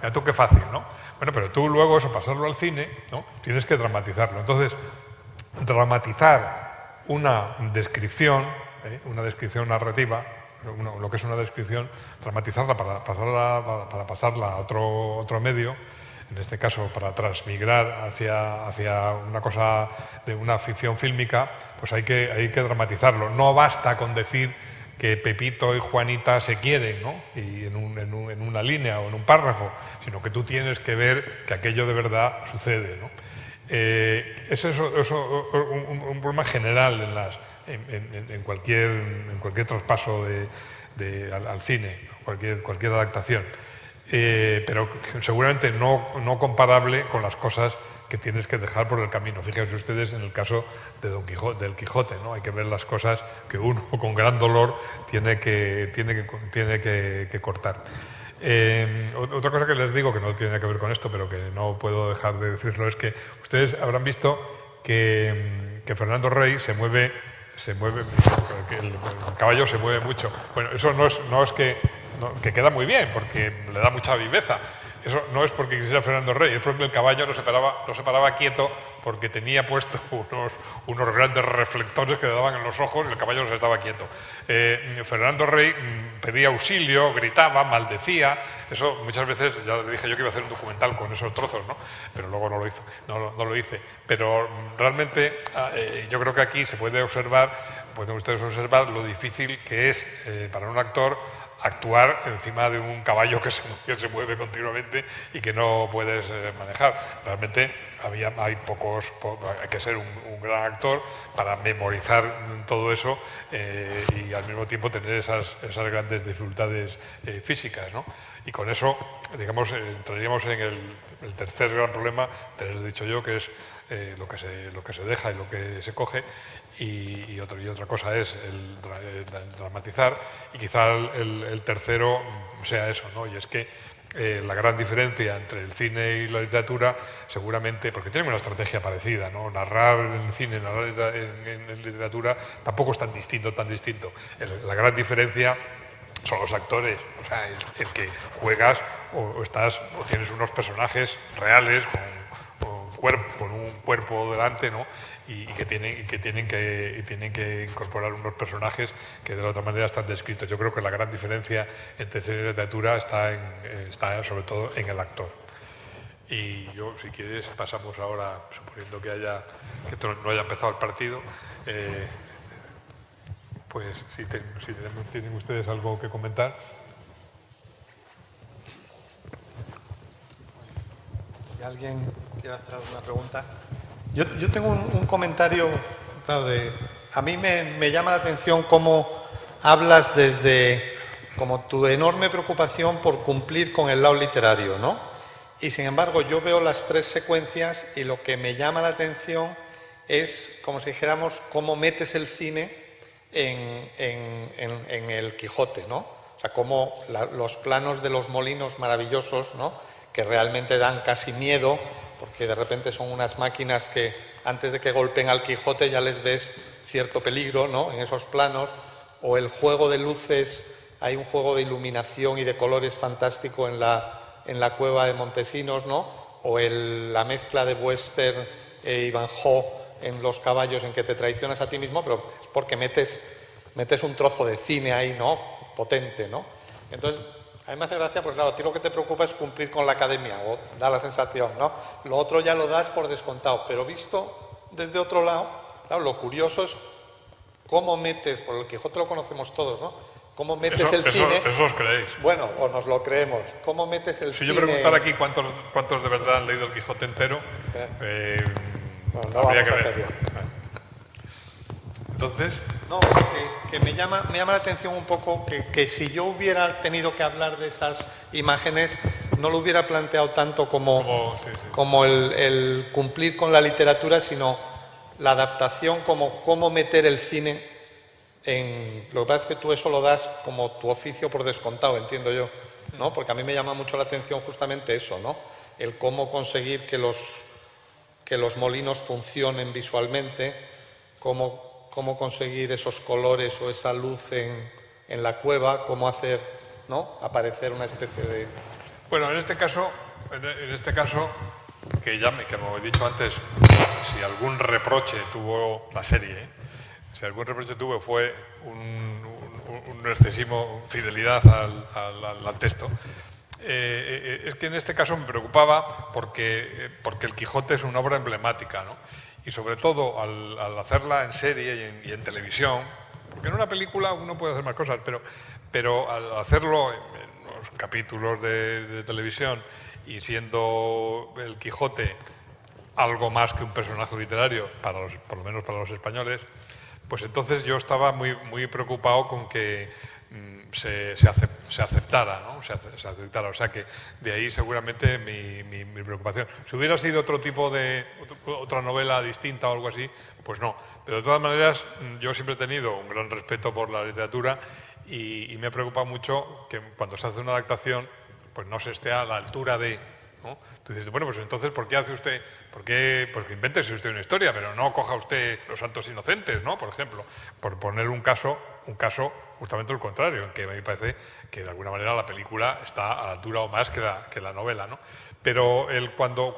Ya tú qué fácil, ¿no? Bueno, pero tú luego eso, pasarlo al cine, ¿no? Tienes que dramatizarlo. Entonces, dramatizar una descripción narrativa, lo que es una descripción, dramatizarla para pasarla a otro medio, en este caso para transmigrar hacia una cosa de una ficción fílmica, pues hay que dramatizarlo. No basta con decir que Pepito y Juanita se quieren, ¿no? Y en una línea o en un párrafo, sino que tú tienes que ver que aquello de verdad sucede, ¿no? Es un problema general en cualquier traspaso al cine, cualquier adaptación, pero seguramente no comparable con las cosas que tienes que dejar por el camino. Fíjense ustedes en el caso de del Quijote, ¿no? Hay que ver las cosas que uno con gran dolor tiene que cortar. Otra cosa que les digo, que no tiene que ver con esto, pero que no puedo dejar de decirlo, es que ustedes habrán visto que Fernando Rey se mueve, que el caballo se mueve mucho. Bueno, eso no es que queda muy bien, porque le da mucha viveza. Eso no es porque quisiera Fernando Rey, es porque el caballo no se paraba quieto, porque tenía puesto unos grandes reflectores que le daban en los ojos y el caballo no se estaba quieto. Fernando Rey pedía auxilio, gritaba, maldecía. Eso muchas veces, ya le dije yo que iba a hacer un documental con esos trozos, ¿no? Pero luego no lo hice. Pero realmente yo creo que aquí pueden ustedes observar lo difícil que es para un actor actuar encima de un caballo que se mueve continuamente y que no puedes manejar. Realmente hay que ser un gran actor para memorizar todo eso y al mismo tiempo tener esas grandes dificultades físicas, ¿no? Y con eso, digamos, entraríamos en el tercer gran problema, te les he dicho yo, que es lo que se deja y lo que se coge, y otra cosa es el dramatizar, y quizá el tercero sea eso, ¿no? Y es que la gran diferencia entre el cine y la literatura, seguramente, porque tienen una estrategia parecida, ¿no? Narrar en el cine, narrar en literatura tampoco es tan distinto. La gran diferencia son los actores, o sea, el que juegas o tienes unos personajes reales con cuerpo delante, ¿no? y que tienen que incorporar unos personajes que de la otra manera están descritos. Yo creo que la gran diferencia entre cine y literatura está sobre todo en el actor. Y yo, si quieres, pasamos ahora, suponiendo que no haya empezado el partido, pues si tienen ustedes algo que comentar. Si alguien quiere hacer alguna pregunta. Yo tengo un comentario, claro, a mí me llama la atención cómo hablas desde como tu enorme preocupación por cumplir con el lado literario, ¿no? Y sin embargo yo veo las tres secuencias y lo que me llama la atención es, como si dijéramos, cómo metes el cine en el Quijote, ¿no? O sea, cómo los planos de los molinos maravillosos, ¿no? Que realmente dan casi miedo, porque de repente son unas máquinas que antes de que golpeen al Quijote ya les ves cierto peligro, ¿no? En esos planos, o el juego de luces, hay un juego de iluminación y de colores fantástico en la cueva de Montesinos, ¿no? O la mezcla de western e Ivanhoe en los caballos, en que te traicionas a ti mismo, pero es porque metes un trozo de cine ahí, ¿no? Potente, ¿no? Entonces, a mí me hace gracia, pues claro, a ti lo que te preocupa es cumplir con la academia, o da la sensación, ¿no? Lo otro ya lo das por descontado, pero visto desde otro lado, claro, lo curioso es cómo metes, por el Quijote lo conocemos todos, ¿no? ¿Cómo metes el cine? Eso os creéis. Bueno, o nos lo creemos. ¿Cómo metes el cine? Si yo preguntara aquí cuántos de verdad han leído el Quijote entero, no habría que ver. Entonces... No, que me llama la atención un poco que si yo hubiera tenido que hablar de esas imágenes, no lo hubiera planteado tanto como el cumplir con la literatura, sino la adaptación, como cómo meter el cine en... Lo que pasa es que tú eso lo das como tu oficio por descontado, entiendo yo, ¿no? Porque a mí me llama mucho la atención justamente eso, ¿no? El cómo conseguir que los molinos funcionen visualmente, cómo conseguir esos colores o esa luz en la cueva, cómo hacer, ¿no?, aparecer una especie de... Bueno, en este caso, como he dicho antes, si algún reproche tuvo la serie, fue un excesivo fidelidad al texto. Es que en este caso me preocupaba porque el Quijote es una obra emblemática, ¿no? Y sobre todo al hacerla en serie y en televisión, porque en una película uno puede hacer más cosas, pero al hacerlo en los capítulos de televisión y siendo el Quijote algo más que un personaje literario, por lo menos para los españoles, pues entonces yo estaba muy preocupado con que se aceptara, ¿no? Se aceptara. O sea que de ahí seguramente mi preocupación. Si hubiera sido otro tipo de otra novela distinta o algo así, pues no. Pero de todas maneras, yo siempre he tenido un gran respeto por la literatura y me preocupa mucho que cuando se hace una adaptación, pues no se esté a la altura de... ¿no? Tú dices, bueno, pues entonces, ¿por qué hace usted? Porque invéntese usted una historia, pero no coja usted Los Santos Inocentes, ¿no? Por ejemplo, por poner un caso justamente lo contrario, en que me parece que de alguna manera la película está a la altura o más que la novela, ¿no? Pero cuando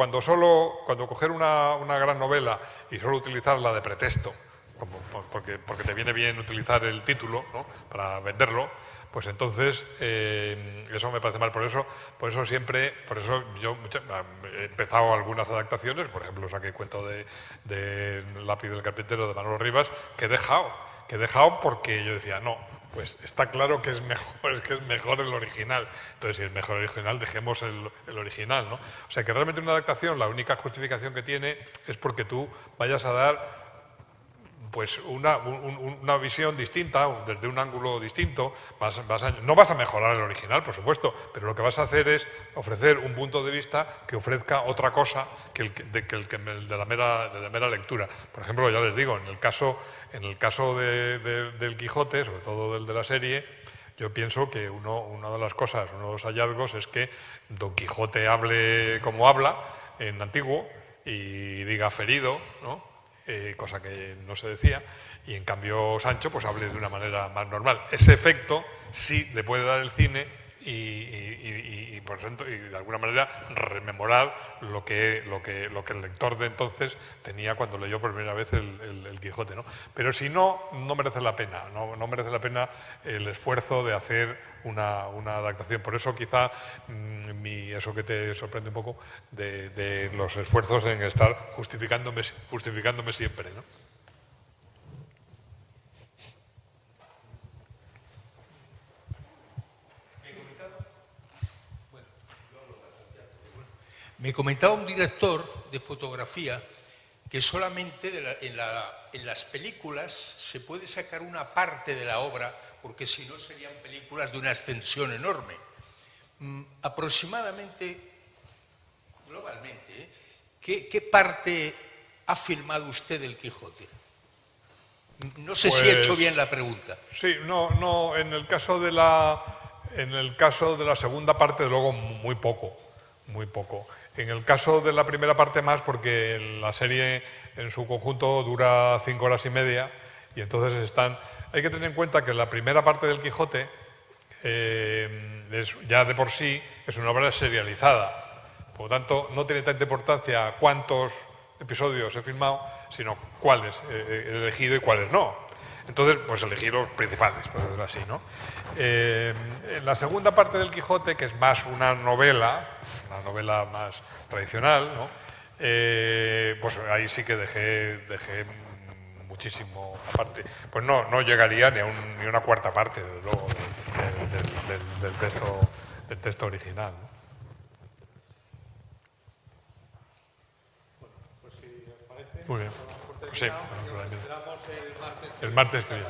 coger una gran novela y solo utilizarla de pretexto, porque te viene bien utilizar el título, ¿no?, para venderlo, pues entonces eso me parece mal. Por eso yo he empezado algunas adaptaciones, por ejemplo saqué cuento de Lápiz del Carpintero de Manolo Rivas, que he dejado porque yo decía, no, pues está claro que es mejor el original. Entonces, si es mejor el original, dejemos el original, ¿no? O sea, que realmente una adaptación, la única justificación que tiene es porque tú vayas a dar pues una visión distinta, desde un ángulo distinto. No vas a mejorar el original, por supuesto, pero lo que vas a hacer es ofrecer un punto de vista que ofrezca otra cosa que el de la mera lectura. Por ejemplo, ya les digo, en el caso del Quijote, sobre todo del de la serie, yo pienso que una de las cosas, uno de los hallazgos es que Don Quijote hable como habla en antiguo y diga ferido, ¿no? Cosa que no se decía, y en cambio Sancho pues hable de una manera más normal. Ese efecto sí le puede dar el cine y de alguna manera rememorar lo que el lector de entonces tenía cuando leyó por primera vez el Quijote, ¿no? Pero si no, no merece la pena, no merece la pena el esfuerzo de hacer una adaptación. Por eso quizá eso que te sorprende un poco de los esfuerzos en estar justificándome siempre, ¿no? Me comentaba un director de fotografía que solamente en las películas se puede sacar una parte de la obra, porque si no serían películas de una extensión enorme. Aproximadamente, globalmente, ¿qué parte ha filmado usted del Quijote? No sé si he hecho bien la pregunta. Sí, no, en el caso de la segunda parte, luego muy poco. En el caso de la primera parte más, porque la serie en su conjunto dura 5 horas y media, y entonces hay que tener en cuenta que la primera parte del Quijote ya de por sí es una obra serializada. Por lo tanto, no tiene tanta importancia cuántos episodios he filmado, sino cuáles he elegido y cuáles no. Entonces, pues elegí los principales, por decirlo así, ¿no? En la segunda parte del Quijote, que es más una novela más tradicional, ¿no? Pues ahí sí que dejé muchísimo aparte. Pues no llegaría ni a una cuarta parte, desde luego, del texto original, ¿no? Bueno, pues si os parece... Muy bien. Pues sí, esperamos el martes que viene.